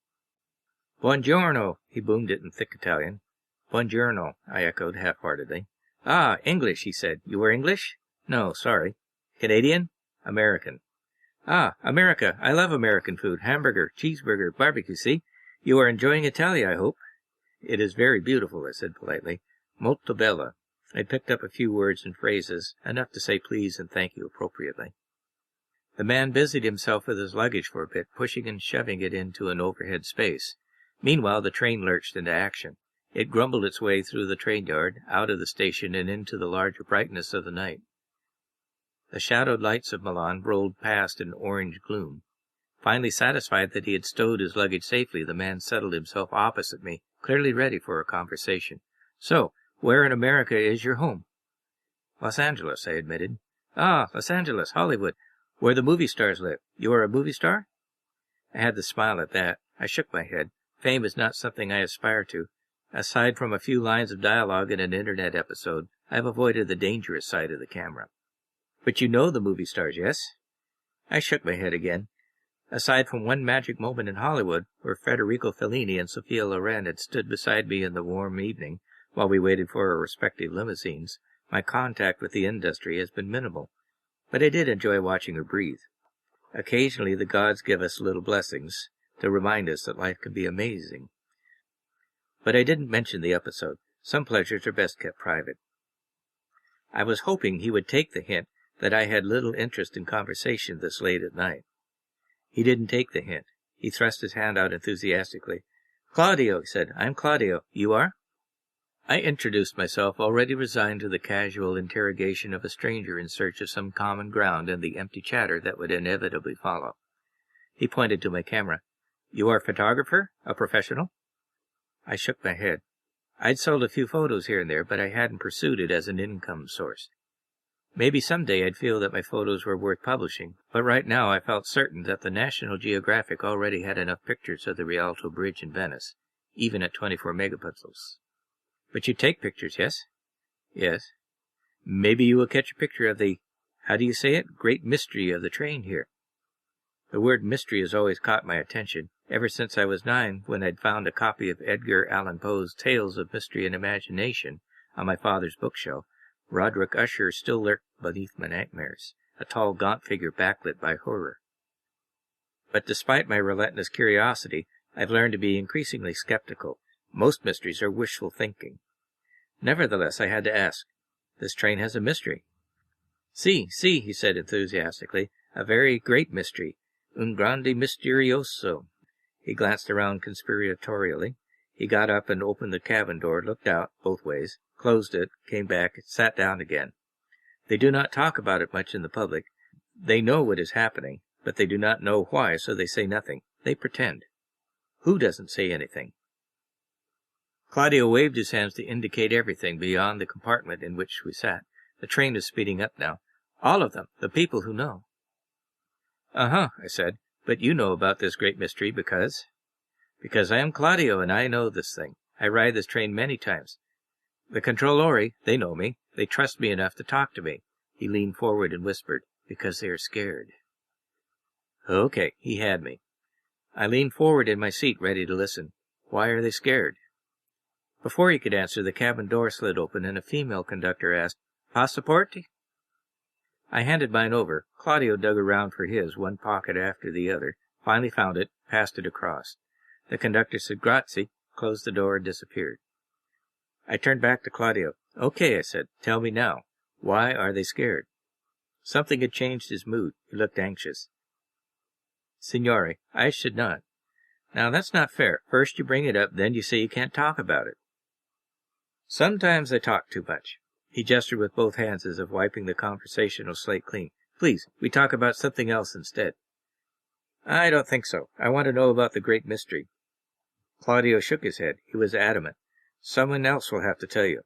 "Buongiorno," he boomed it in thick Italian. "Buongiorno," I echoed half-heartedly. "Ah, English," he said. "You are English?" "No, sorry." "Canadian?" "American." "Ah, America. I love American food. Hamburger, cheeseburger, barbecue, see? You are enjoying Italy, I hope." "It is very beautiful," I said politely. "Molto bella." I picked up a few words and phrases, enough to say please and thank you appropriately. The man busied himself with his luggage for a bit, pushing and shoving it into an overhead space. Meanwhile, the train lurched into action. It grumbled its way through the train yard, out of the station, and into the larger brightness of the night. The shadowed lights of Milan rolled past in orange gloom. Finally satisfied that he had stowed his luggage safely, the man settled himself opposite me, clearly ready for a conversation. "So, where in America is your home?" "Los Angeles," I admitted. "Ah, Los Angeles, Hollywood, where the movie stars live. You are a movie star?" I had to smile at that. I shook my head. Fame is not something I aspire to. Aside from a few lines of dialogue in an internet episode, I have avoided the dangerous side of the camera. "But you know the movie stars, yes?" I shook my head again. Aside from one magic moment in Hollywood, where Federico Fellini and Sophia Loren had stood beside me in the warm evening, while we waited for our respective limousines, my contact with the industry has been minimal. But I did enjoy watching her breathe. Occasionally the gods give us little blessings to remind us that life can be amazing. But I didn't mention the episode. Some pleasures are best kept private. I was hoping he would take the hint that I had little interest in conversation this late at night. He didn't take the hint. He thrust his hand out enthusiastically. "Claudio," he said. "I'm Claudio. You are?" I introduced myself, already resigned to the casual interrogation of a stranger in search of some common ground and the empty chatter that would inevitably follow. He pointed to my camera. "You are a photographer? A professional?" I shook my head. I'd sold a few photos here and there, but I hadn't pursued it as an income source. Maybe someday I'd feel that my photos were worth publishing, but right now I felt certain that the National Geographic already had enough pictures of the Rialto Bridge in Venice, even at 24 megapixels. "But you take pictures, yes?" "Yes." "Maybe you will catch a picture of the, how do you say it, great mystery of the train here." The word mystery has always caught my attention, ever since I was 9, when I'd found a copy of Edgar Allan Poe's Tales of Mystery and Imagination on my father's bookshelf. Roderick Usher still lurked beneath my nightmares, a tall, gaunt figure backlit by horror. But despite my relentless curiosity, I've learned to be increasingly skeptical. Most mysteries are wishful thinking. Nevertheless, I had to ask, "This train has a mystery." "Si, si," he said enthusiastically, "a very great mystery. Un grande misterioso." He glanced around conspiratorially. He got up and opened the cabin door, looked out both ways, closed it, came back, sat down again. "They do not talk about it much in the public. They know what is happening, but they do not know why, so they say nothing. They pretend." "Who doesn't say anything?" Claudio waved his hands to indicate everything beyond the compartment in which we sat. The train is speeding up now. "All of them, the people who know." "Uh-huh," I said. "But you know about this great mystery because—" "Because I am Claudio, and I know this thing. I ride this train many times. The controllori, they know me. They trust me enough to talk to me." He leaned forward and whispered, "Because they are scared." Okay, he had me. I leaned forward in my seat, ready to listen. Why are they scared? Before he could answer, the cabin door slid open, and a female conductor asked, "Passaporte?" I handed mine over. Claudio dug around for his, one pocket after the other, finally found it, passed it across. The conductor said grazie, closed the door, and disappeared. I turned back to Claudio. "Okay," I said, "tell me now. Why are they scared?" Something had changed his mood. He looked anxious. "Signore, I should not. Now, that's not fair. First you bring it up, then you say you can't talk about it." "Sometimes I talk too much." He gestured with both hands as if wiping the conversational slate clean. "Please, we talk about something else instead." "I don't think so. I want to know about the great mystery." Claudio shook his head. He was adamant. "Someone else will have to tell you."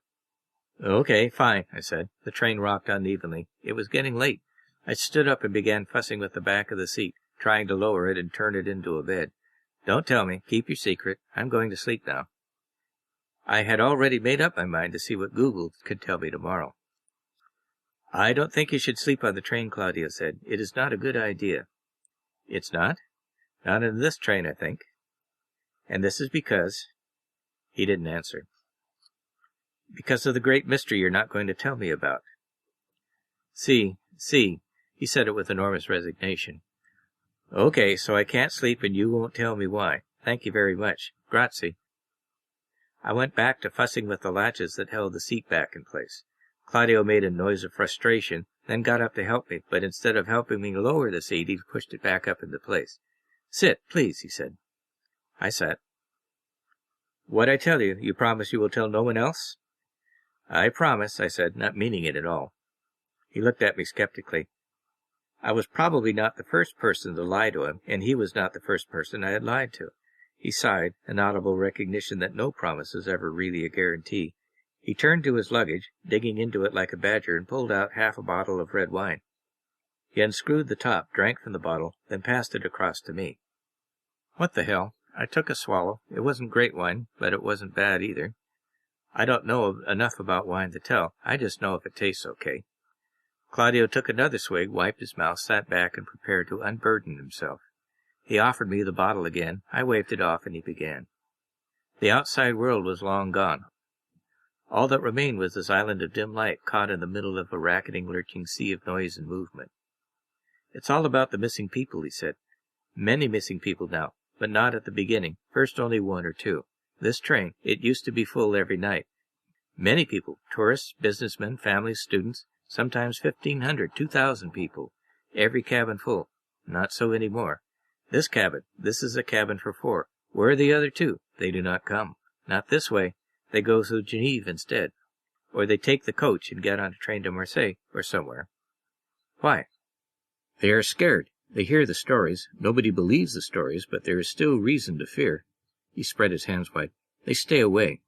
"Okay, fine," I said. The train rocked unevenly. It was getting late. I stood up and began fussing with the back of the seat, trying to lower it and turn it into a bed. "Don't tell me. Keep your secret. I'm going to sleep now." I had already made up my mind to see what Google could tell me tomorrow. "I don't think you should sleep on the train," Claudio said. "It is not a good idea." "It's not?" "Not in this train, I think." "And this is because—" He didn't answer. "Because of the great mystery you're not going to tell me about." See, he said it with enormous resignation. "Okay, so I can't sleep and you won't tell me why. Thank you very much. Grazie." I went back to fussing with the latches that held the seat back in place. Claudio made a noise of frustration, then got up to help me, but instead of helping me lower the seat, he pushed it back up into place. "Sit, please," he said. I sat. "What'd I tell you? You promise you will tell no one else?" "I promise," I said, not meaning it at all. He looked at me skeptically. I was probably not the first person to lie to him, and he was not the first person I had lied to. He sighed, an audible recognition that no promise is ever really a guarantee. He turned to his luggage, digging into it like a badger, and pulled out half a bottle of red wine. He unscrewed the top, drank from the bottle, then passed it across to me. What the hell? I took a swallow. It wasn't great wine, but it wasn't bad either. I don't know enough about wine to tell. I just know if it tastes okay. Claudio took another swig, wiped his mouth, sat back, and prepared to unburden himself. He offered me the bottle again. I waved it off, and he began. The outside world was long gone. All that remained was this island of dim light caught in the middle of a racketing, lurching sea of noise and movement. "It's all about the missing people," he said. "Many missing people now, but not at the beginning. First only one or two. This train, it used to be full every night. Many people, tourists, businessmen, families, students, sometimes 1,500, 2,000 people. Every cabin full. Not so any more. This cabin, this is a cabin for 4. Where are the other 2? They do not come. Not this way. They go to Geneva instead. Or they take the coach and get on a train to Marseille or somewhere." "Why?" "They are scared. They hear the stories. Nobody believes the stories, but there is still reason to fear." He spread his hands wide. "They stay away."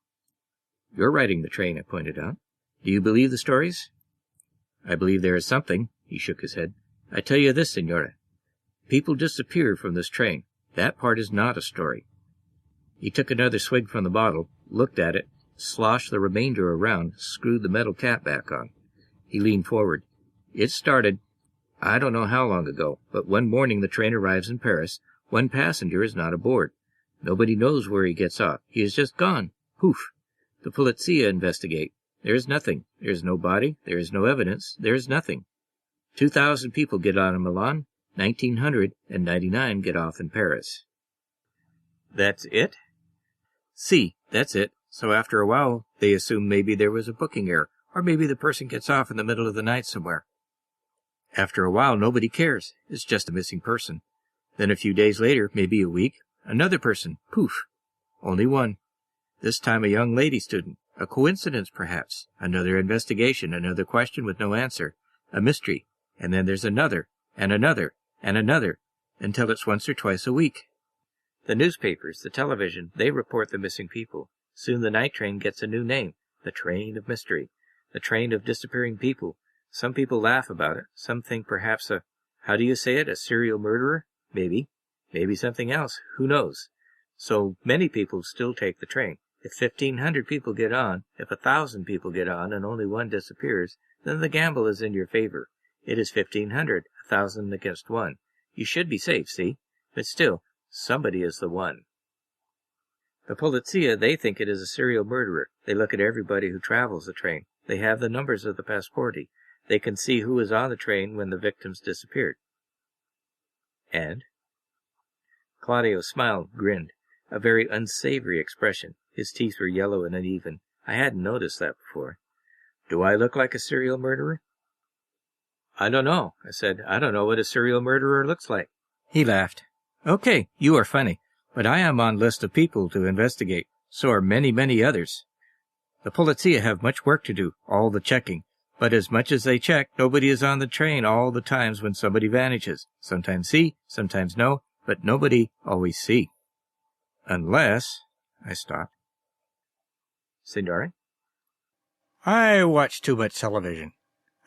"You're riding the train," I pointed out. "Do you believe the stories?" "I believe there is something." He shook his head. "I tell you this, Signore. People disappear from this train. That part is not a story." He took another swig from the bottle, looked at it, sloshed the remainder around, screwed the metal cap back on. He leaned forward. "It started, I don't know how long ago, but one morning the train arrives in Paris. One passenger is not aboard. Nobody knows where he gets off. He is just gone. Poof. The polizia investigate. There is nothing. There is no body. There is no evidence. There is nothing. 2,000 people get on in Milan. 1,999 get off in Paris." "That's it?" "See, that's it. So after a while, they assume maybe there was a booking error, or maybe the person gets off in the middle of the night somewhere. After a while, nobody cares. It's just a missing person. Then a few days later, maybe a week, another person. Poof. Only one. This time a young lady student. A coincidence, perhaps. Another investigation, another question with no answer. A mystery. And then there's another, and another, and another, until it's once or twice a week. The newspapers, the television, they report the missing people. Soon the night train gets a new name. The train of mystery. The train of disappearing people. Some people laugh about it. Some think perhaps how do you say it, a serial murderer? Maybe. Maybe something else. Who knows? So many people still take the train. If 1,500 people get on, if 1,000 people get on and only one disappears, then the gamble is in your favor. It is 1,500, 1,000 against one. You should be safe, see? But still, somebody is the one. The Polizia, they think it is a serial murderer. They look at everybody who travels the train. They have the numbers of the passporti. They can see who was on the train when the victims disappeared. And? Claudio smiled, grinned, a very unsavory expression. His teeth were yellow and uneven. I hadn't noticed that before. Do I look like a serial murderer? I don't know, I said. I don't know what a serial murderer looks like. He laughed. Okay, you are funny, but I am on list of people to investigate. So are many, many others. The Polizia have much work to do, all the checking. But as much as they check, nobody is on the train all the times when somebody vanishes. Sometimes see, sometimes no, but nobody always see. Unless... I stopped. Signore? I watch too much television.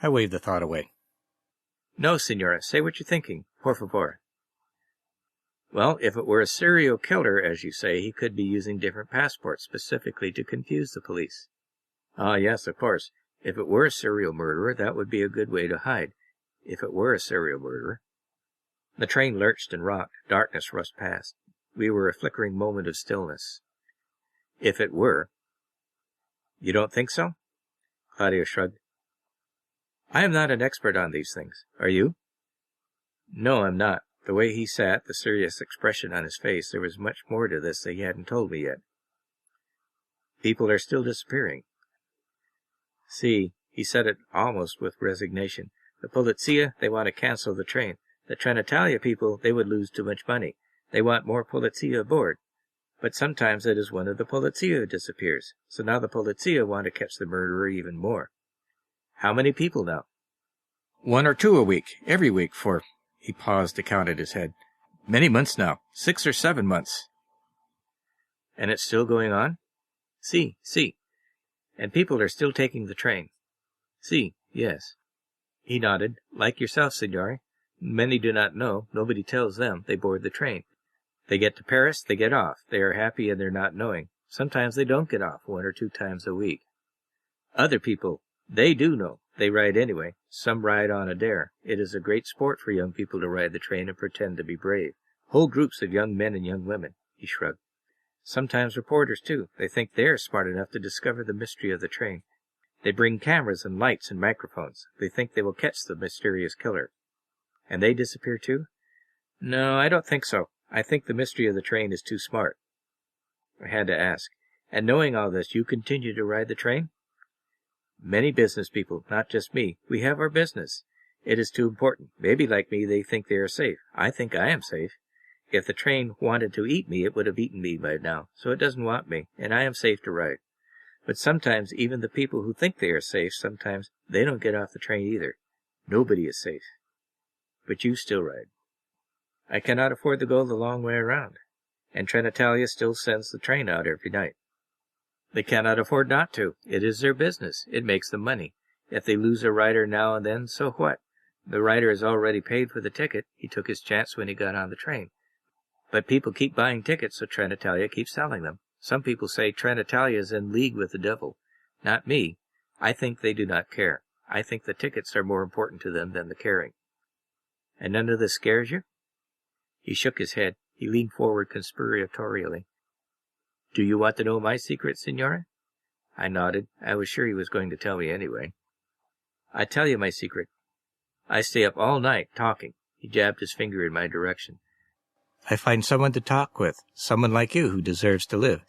I waved the thought away. No, Signora, say what you're thinking, por favor. Well, if it were a serial killer, as you say, he could be using different passports specifically to confuse the police. Ah, yes, of course. If it were a serial murderer, that would be a good way to hide. If it were a serial murderer. The train lurched and rocked. Darkness rushed past. We were a flickering moment of stillness. If it were. You don't think so? Claudio shrugged. I am not an expert on these things. Are you? No, I'm not. The way he sat, the serious expression on his face, there was much more to this that he hadn't told me yet. People are still disappearing. See, he said it almost with resignation. The Polizia, they want to cancel the train. The Trenitalia people, they would lose too much money. They want more Polizia aboard. But sometimes it is one of the Polizia who disappears. So now the Polizia want to catch the murderer even more. How many people now? 1 or 2 a week, every week for... He paused to count at his head. Many months now, 6 or 7 months. And it's still going on? Si. And people are still taking the train. Si, yes. He nodded. Like yourself, Signore. Many do not know. Nobody tells them. They board the train. They get to Paris, they get off. They are happy in their not knowing. Sometimes they don't get off 1 or 2 times a week. Other people, they do know. They ride anyway. Some ride on a dare. It is a great sport for young people to ride the train and pretend to be brave. Whole groups of young men and young women. He shrugged. Sometimes reporters, too. They think they are smart enough to discover the mystery of the train. They bring cameras and lights and microphones. They think they will catch the mysterious killer. And they disappear, too? No, I don't think so. I think the mystery of the train is too smart. I had to ask. And knowing all this, you continue to ride the train? Many business people, not just me. We have our business. It is too important. Maybe like me, they think they are safe. I think I am safe. If the train wanted to eat me, it would have eaten me by now. So it doesn't want me, and I am safe to ride. But sometimes even the people who think they are safe, sometimes they don't get off the train either. Nobody is safe. But you still ride. I cannot afford to go the long way around. And Trenitalia still sends the train out every night. They cannot afford not to. It is their business. It makes them money. If they lose a rider now and then, so what? The rider has already paid for the ticket. He took his chance when he got on the train. But people keep buying tickets, so Trenitalia keeps selling them. Some people say Trenitalia is in league with the devil. Not me. I think they do not care. I think the tickets are more important to them than the caring. And none of this scares you? He shook his head. He leaned forward conspiratorially. Do you want to know my secret, Signora? I nodded. I was sure he was going to tell me anyway. I tell you my secret. I stay up all night talking. He jabbed his finger in my direction. I find someone to talk with, someone like you who deserves to live.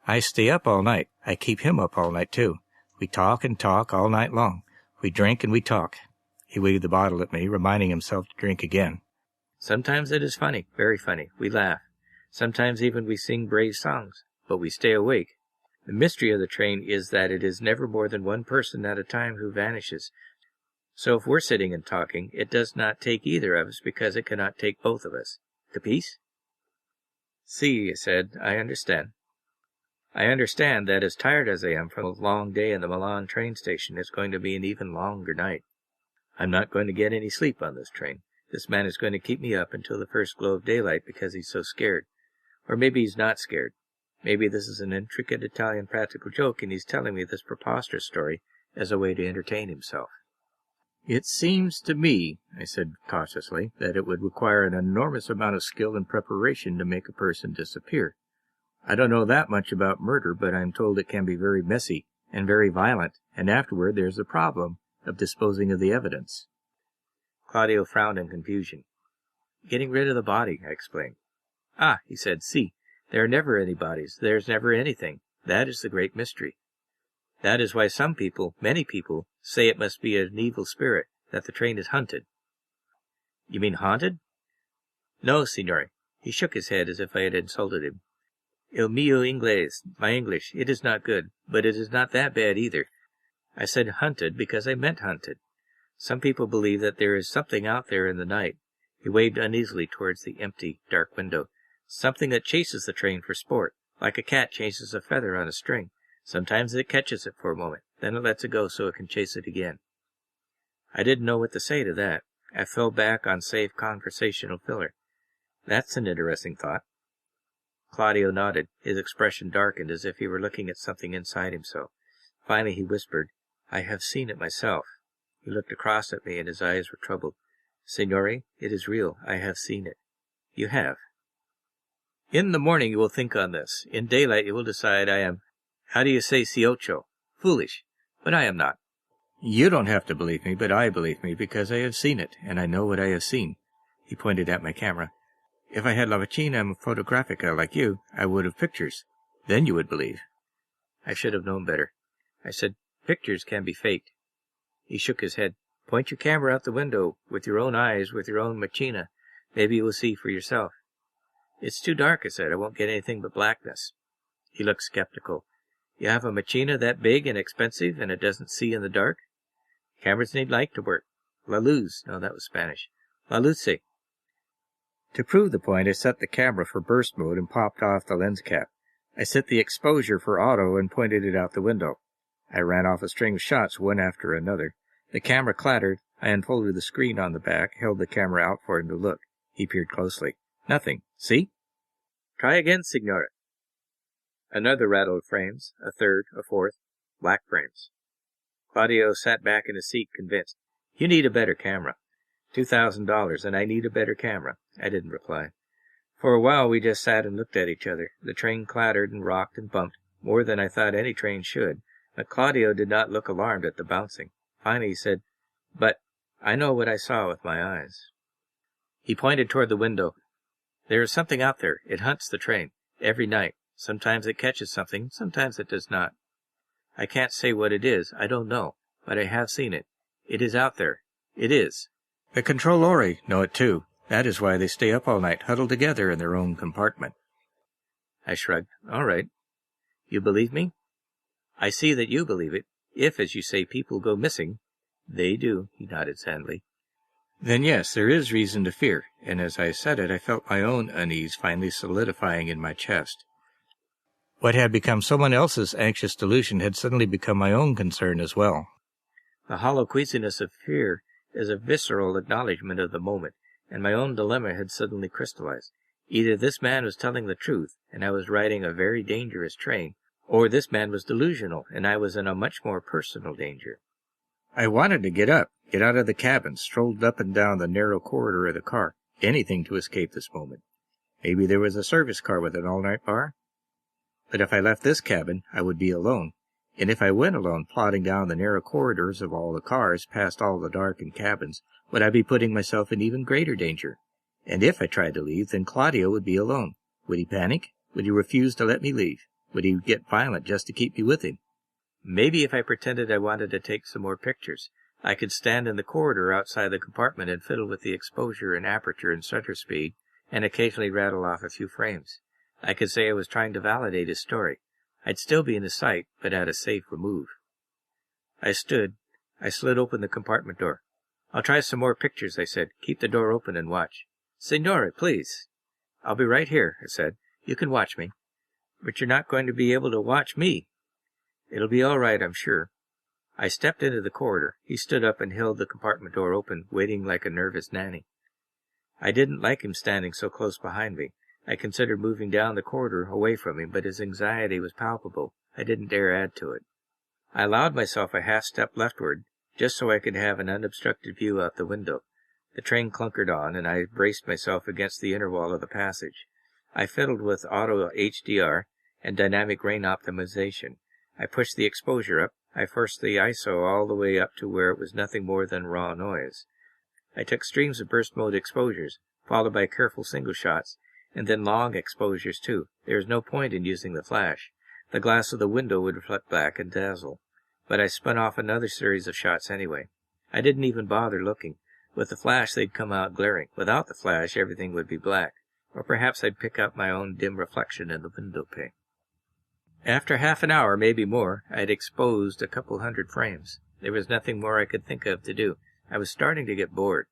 I stay up all night. I keep him up all night, too. We talk and talk all night long. We drink and we talk. He waved the bottle at me, reminding himself to drink again. Sometimes it is funny, very funny. We laugh. Sometimes even we sing brave songs. But we stay awake. The mystery of the train is that it is never more than one person at a time who vanishes. So if we're sitting and talking, it does not take either of us because it cannot take both of us. Capice? See, I said, I understand. I understand that as tired as I am from a long day in the Milan train station, it's going to be an even longer night. I'm not going to get any sleep on this train. This man is going to keep me up until the first glow of daylight because he's so scared. Or maybe he's not scared. Maybe this is an intricate Italian practical joke, and he's telling me this preposterous story as a way to entertain himself. It seems to me, I said cautiously, that it would require an enormous amount of skill and preparation to make a person disappear. I don't know that much about murder, but I'm told it can be very messy and very violent, and afterward there's the problem of disposing of the evidence. Claudio frowned in confusion. Getting rid of the body, I explained. Ah, he said, see, there are never any bodies. There's never anything. That is the great mystery. That is why some people, many people, say it must be an evil spirit, that the train is hunted. You mean haunted? No, signore. He shook his head as if I had insulted him. Il mio inglese, my English, it is not good, but it is not that bad either. I said hunted because I meant hunted. Some people believe that there is something out there in the night. He waved uneasily towards the empty, dark window. Something that chases the train for sport, like a cat chases a feather on a string. Sometimes it catches it for a moment, then it lets it go so it can chase it again. I didn't know what to say to that. I fell back on safe conversational filler. That's an interesting thought. Claudio nodded. His expression darkened as if he were looking at something inside himself. Finally he whispered, I have seen it myself. He looked across at me and his eyes were troubled. Signore, it is real. I have seen it. You have. In the morning you will think on this. In daylight you will decide I am, how do you say ciocho? Foolish. But I am not. You don't have to believe me, but I believe me because I have seen it, and I know what I have seen. He pointed at my camera. If I had la macchina photographica like you, I would have pictures. Then you would believe. I should have known better. I said, pictures can be faked. He shook his head. Point your camera out the window, with your own eyes, with your own macchina. Maybe you will see for yourself. It's too dark, I said. I won't get anything but blackness. He looked skeptical. You have a macchina that big and expensive, and it doesn't see in the dark? Cameras need light to work. La luz. No, that was Spanish. La luce. To prove the point, I set the camera for burst mode and popped off the lens cap. I set the exposure for auto and pointed it out the window. I ran off a string of shots one after another. The camera clattered. I unfolded the screen on the back, held the camera out for him to look. He peered closely. Nothing. See? Try again, signore. Another rattle of frames, a third, a fourth, black frames. Claudio sat back in his seat, convinced. You need a better camera. $2,000, and I need a better camera. I didn't reply. For a while we just sat and looked at each other. The train clattered and rocked and bumped, more than I thought any train should, but Claudio did not look alarmed at the bouncing. Finally he said, But I know what I saw with my eyes. He pointed toward the window. There is something out there. It hunts the train. Every night. Sometimes it catches something, sometimes it does not. I can't say what it is. I don't know. But I have seen it. It is out there. It is. The controllori know it too. That is why they stay up all night, huddled together in their own compartment. I shrugged. All right. You believe me? I see that you believe it. If, as you say, people go missing. They do, he nodded sadly. Then yes, there is reason to fear, and as I said it, I felt my own unease finally solidifying in my chest. What had become someone else's anxious delusion had suddenly become my own concern as well. The hollow queasiness of fear is a visceral acknowledgment of the moment, and my own dilemma had suddenly crystallized. Either this man was telling the truth, and I was riding a very dangerous train, or this man was delusional, and I was in a much more personal danger. I wanted to get up, get out of the cabin, strolled up and down the narrow corridor of the car, anything to escape this moment. Maybe there was a service car with an all-night bar? But if I left this cabin, I would be alone. And if I went alone, plodding down the narrow corridors of all the cars, past all the darkened cabins, would I be putting myself in even greater danger? And if I tried to leave, then Claudio would be alone. Would he panic? Would he refuse to let me leave? Would he get violent just to keep me with him? Maybe if I pretended I wanted to take some more pictures, I could stand in the corridor outside the compartment and fiddle with the exposure and aperture and shutter speed, and occasionally rattle off a few frames. I could say I was trying to validate his story. I'd still be in his sight, but at a safe remove. I stood. I slid open the compartment door. I'll try some more pictures, I said. Keep the door open and watch. Signore, please. I'll be right here, I said. You can watch me. But you're not going to be able to watch me. It'll be all right, I'm sure. I stepped into the corridor. He stood up and held the compartment door open, waiting like a nervous nanny. I didn't like him standing so close behind me. I considered moving down the corridor away from him, but his anxiety was palpable. I didn't dare add to it. I allowed myself a half-step leftward, just so I could have an unobstructed view out the window. The train clunkered on, and I braced myself against the inner wall of the passage. I fiddled with auto HDR and dynamic rain optimization. I pushed the exposure up. I forced the ISO all the way up to where it was nothing more than raw noise. I took streams of burst mode exposures, followed by careful single shots, and then long exposures too. There was no point in using the flash. The glass of the window would reflect back and dazzle. But I spun off another series of shots anyway. I didn't even bother looking. With the flash, they'd come out glaring. Without the flash, everything would be black. Or perhaps I'd pick up my own dim reflection in the window pane. After half an hour, maybe more, I'd exposed a couple hundred frames. There was nothing more I could think of to do. I was starting to get bored.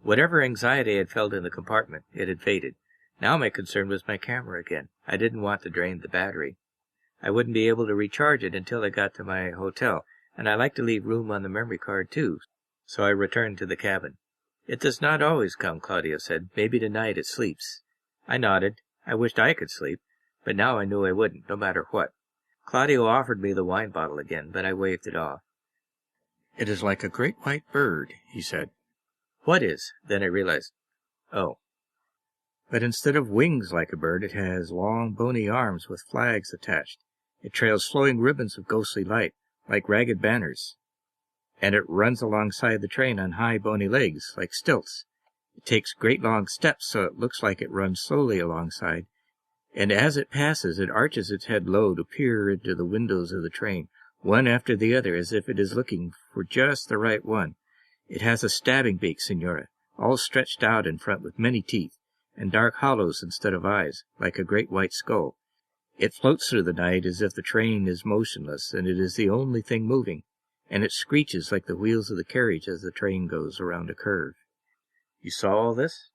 Whatever anxiety I had felt in the compartment, it had faded. Now my concern was my camera again. I didn't want to drain the battery. I wouldn't be able to recharge it until I got to my hotel, and I like to leave room on the memory card too, so I returned to the cabin. It does not always come, Claudio said. Maybe tonight it sleeps. I nodded. I wished I could sleep, but now I knew I wouldn't, no matter what. Claudio offered me the wine bottle again, but I waved it off. "It is like a great white bird," he said. "What is?" Then I realized. Oh. But instead of wings like a bird, it has long, bony arms with flags attached. It trails flowing ribbons of ghostly light, like ragged banners. And it runs alongside the train on high, bony legs, like stilts. It takes great long steps, so it looks like it runs slowly alongside. And as it passes, it arches its head low to peer into the windows of the train, one after the other, as if it is looking for just the right one. It has a stabbing beak, Signora, all stretched out in front with many teeth, and dark hollows instead of eyes, like a great white skull. It floats through the night as if the train is motionless, and it is the only thing moving, and it screeches like the wheels of the carriage as the train goes around a curve. You saw all this?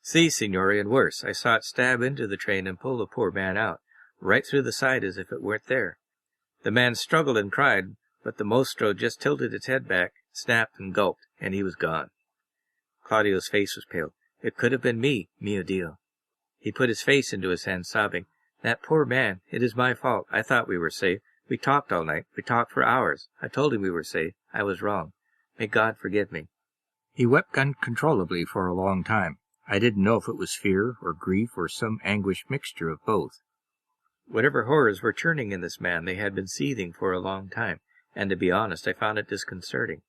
Si, Signore, and worse. I saw it stab into the train and pull the poor man out, right through the side as if it weren't there. The man struggled and cried, but the mostro just tilted its head back, snapped and gulped, and he was gone. Claudio's face was pale. It could have been me, mio Dio. He put his face into his hands, sobbing. That poor man. It is my fault. I thought we were safe. We talked all night. We talked for hours. I told him we were safe. I was wrong. May God forgive me. He wept uncontrollably for a long time. I didn't know if it was fear or grief or some anguished mixture of both. Whatever horrors were churning in this man, they had been seething for a long time, and to be honest, I found it disconcerting.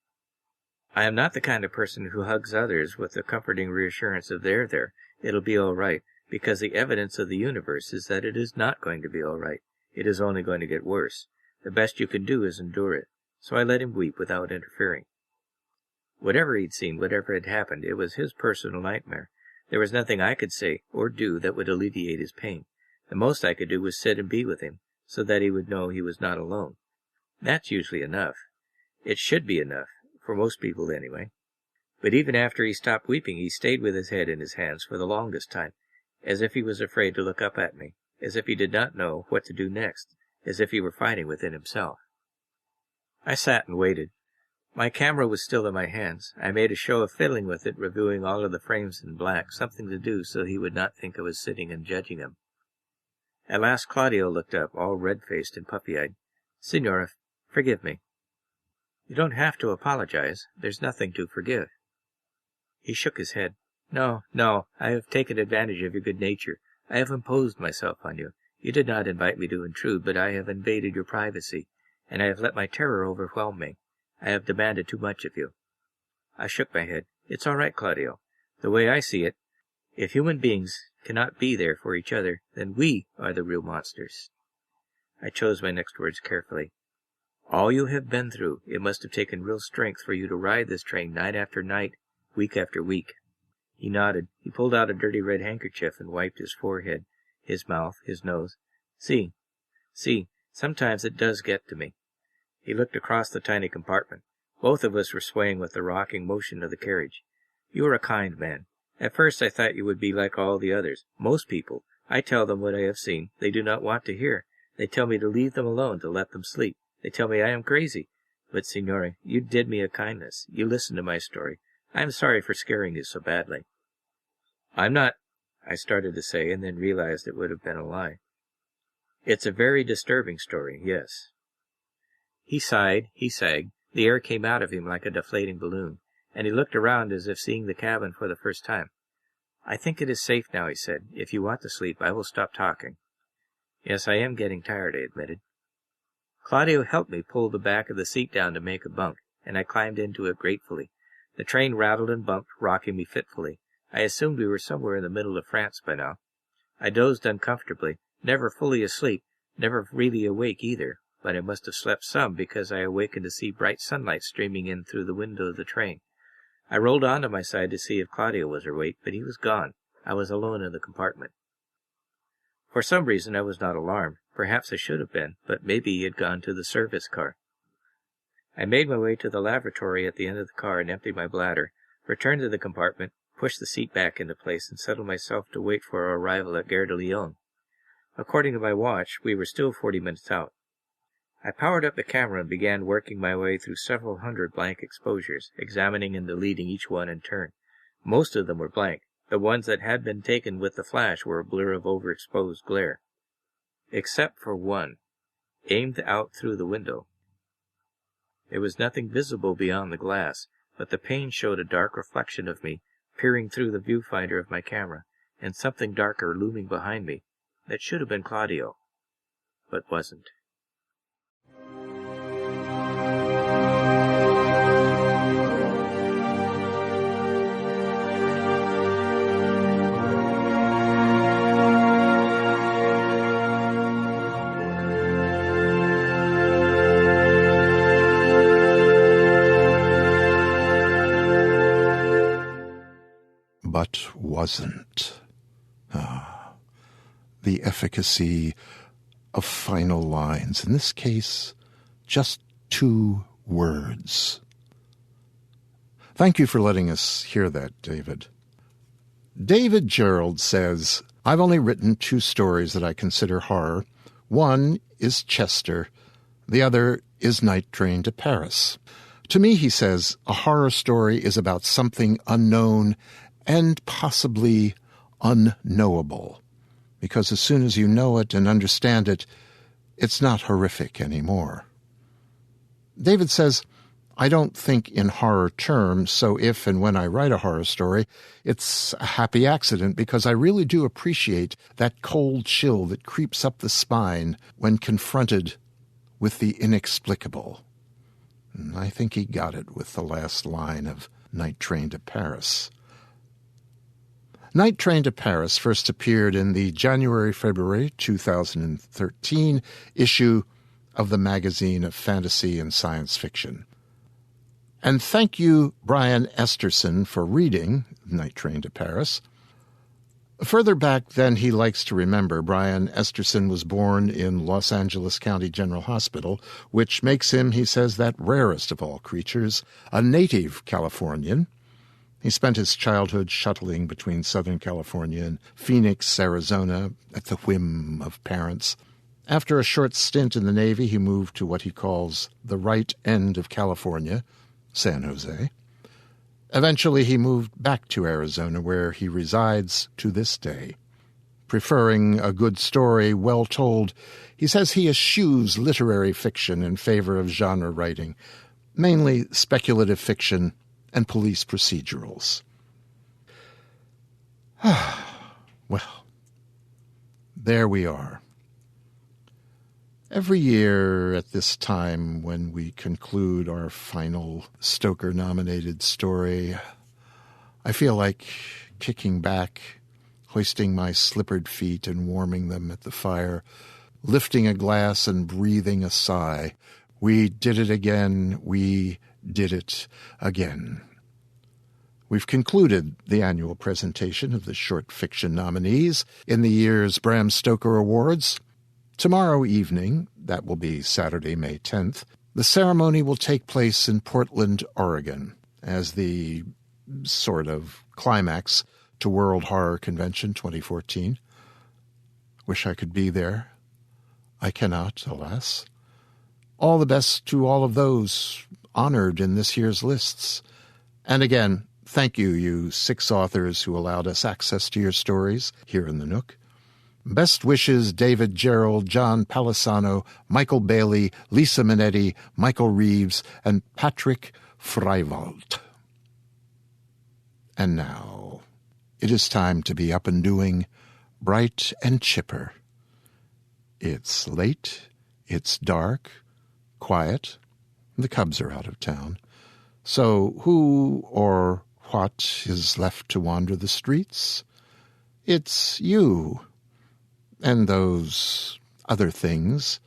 I am not the kind of person who hugs others with the comforting reassurance of there, it'll be all right, because the evidence of the universe is that it is not going to be all right. It is only going to get worse. The best you can do is endure it. So I let him weep without interfering. Whatever he'd seen, whatever had happened, it was his personal nightmare. There was nothing I could say or do that would alleviate his pain. The most I could do was sit and be with him, so that he would know he was not alone. That's usually enough. It should be enough, for most people anyway. But even after he stopped weeping, he stayed with his head in his hands for the longest time, as if he was afraid to look up at me, as if he did not know what to do next, as if he were fighting within himself. I sat and waited. My camera was still in my hands. I made a show of fiddling with it, reviewing all of the frames in black, something to do so he would not think I was sitting and judging him. At last Claudio looked up, all red-faced and puffy-eyed. Signora, forgive me. You don't have to apologize. There's nothing to forgive. He shook his head. No, I have taken advantage of your good nature. I have imposed myself on you. You did not invite me to intrude, but I have invaded your privacy, and I have let my terror overwhelm me. I have demanded too much of you. I shook my head. It's all right, Claudio. The way I see it, if human beings cannot be there for each other, then we are the real monsters. I chose my next words carefully. All you have been through, it must have taken real strength for you to ride this train night after night, week after week. He nodded. He pulled out a dirty red handkerchief and wiped his forehead, his mouth, his nose. See, sometimes it does get to me. He looked across the tiny compartment. Both of us were swaying with the rocking motion of the carriage. You are a kind man. At first I thought you would be like all the others. Most people. I tell them what I have seen. They do not want to hear. They tell me to leave them alone, to let them sleep. They tell me I am crazy. But, Signore, you did me a kindness. You listened to my story. I am sorry for scaring you so badly. I'm not, I started to say, and then realized it would have been a lie. It's a very disturbing story, yes. He sighed, he sagged. The air came out of him like a deflating balloon, and he looked around as if seeing the cabin for the first time. "I think it is safe now," he said. "If you want to sleep, I will stop talking." "Yes, I am getting tired," I admitted. Claudio helped me pull the back of the seat down to make a bunk, and I climbed into it gratefully. The train rattled and bumped, rocking me fitfully. I assumed we were somewhere in the middle of France by now. I dozed uncomfortably, never fully asleep, never really awake either, but I must have slept some because I awakened to see bright sunlight streaming in through the window of the train. I rolled onto my side to see if Claudio was awake, but he was gone. I was alone in the compartment. For some reason I was not alarmed. Perhaps I should have been, but maybe he had gone to the service car. I made my way to the lavatory at the end of the car and emptied my bladder, returned to the compartment, pushed the seat back into place, and settled myself to wait for our arrival at Gare de Lyon. According to my watch, we were still 40 minutes out. I powered up the camera and began working my way through several hundred blank exposures, examining and deleting each one in turn. Most of them were blank. The ones that had been taken with the flash were a blur of overexposed glare. Except for one, aimed out through the window. There was nothing visible beyond the glass, but the pane showed a dark reflection of me, peering through the viewfinder of my camera, and something darker looming behind me. That should have been Claudio, but wasn't. But wasn't. The efficacy of final lines. In this case, just 2 words. Thank you for letting us hear that, David. David Gerrold says, "I've only written 2 stories that I consider horror. One is Chester. The other is Night Train to Paris. To me," he says, "a horror story is about something unknown and possibly unknowable. Because as soon as you know it and understand it, it's not horrific anymore." David says, "I don't think in horror terms, so if and when I write a horror story, it's a happy accident because I really do appreciate that cold chill that creeps up the spine when confronted with the inexplicable." And I think he got it with the last line of Night Train to Paris. Night Train to Paris first appeared in the January-February 2013 issue of the Magazine of Fantasy and Science Fiction. And thank you, Brian Esterson, for reading Night Train to Paris. Further back than he likes to remember, Brian Esterson was born in Los Angeles County General Hospital, which makes him, he says, that rarest of all creatures, a native Californian. He spent his childhood shuttling between Southern California and Phoenix, Arizona, at the whim of parents. After a short stint in the Navy, he moved to what he calls the right end of California, San Jose. Eventually, he moved back to Arizona, where he resides to this day. Preferring a good story well told, he says he eschews literary fiction in favor of genre writing, mainly speculative fiction and police procedurals. Well, there we are. Every year at this time, when we conclude our final Stoker-nominated story, I feel like kicking back, hoisting my slippered feet and warming them at the fire, lifting a glass and breathing a sigh. We did it again. We did it again. We've concluded the annual presentation of the short fiction nominees in the year's Bram Stoker Awards. Tomorrow evening, that will be Saturday, May 10th, the ceremony will take place in Portland, Oregon, as the sort of climax to World Horror Convention 2014. Wish I could be there. I cannot, alas. All the best to all of those honored in this year's lists. And again, thank you, you 6 authors who allowed us access to your stories here in the Nook. Best wishes, David Gerrold, John Palisano, Michael Bailey, Lisa Minetti, Michael Reeves, and Patrick Freiwald. And now, it is time to be up and doing, bright and chipper. It's late, it's dark, quiet, the Cubs are out of town. So who or what is left to wander the streets? It's you. And those other things,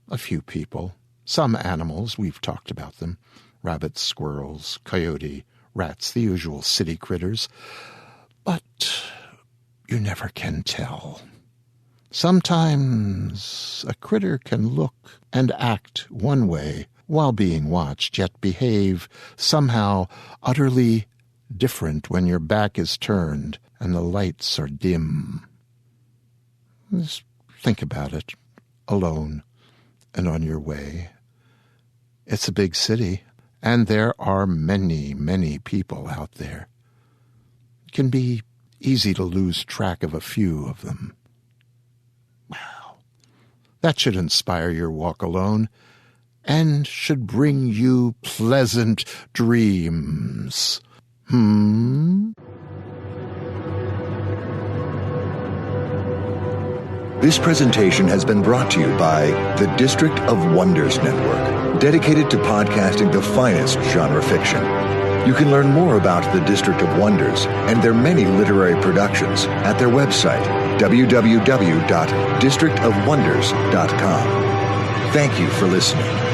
a few people, some animals, we've talked about them, rabbits, squirrels, coyote, rats, the usual city critters. But you never can tell. Sometimes a critter can look and act one way while being watched, yet behave somehow utterly different when your back is turned and the lights are dim. Just think about it, alone and on your way. It's a big city, and there are many, many people out there. It can be easy to lose track of a few of them. Wow. That should inspire your walk alone, and should bring you pleasant dreams. This presentation has been brought to you by the District of Wonders Network, dedicated to podcasting the finest genre fiction. You can learn more about the District of Wonders and their many literary productions at their website, www.districtofwonders.com. Thank you for listening.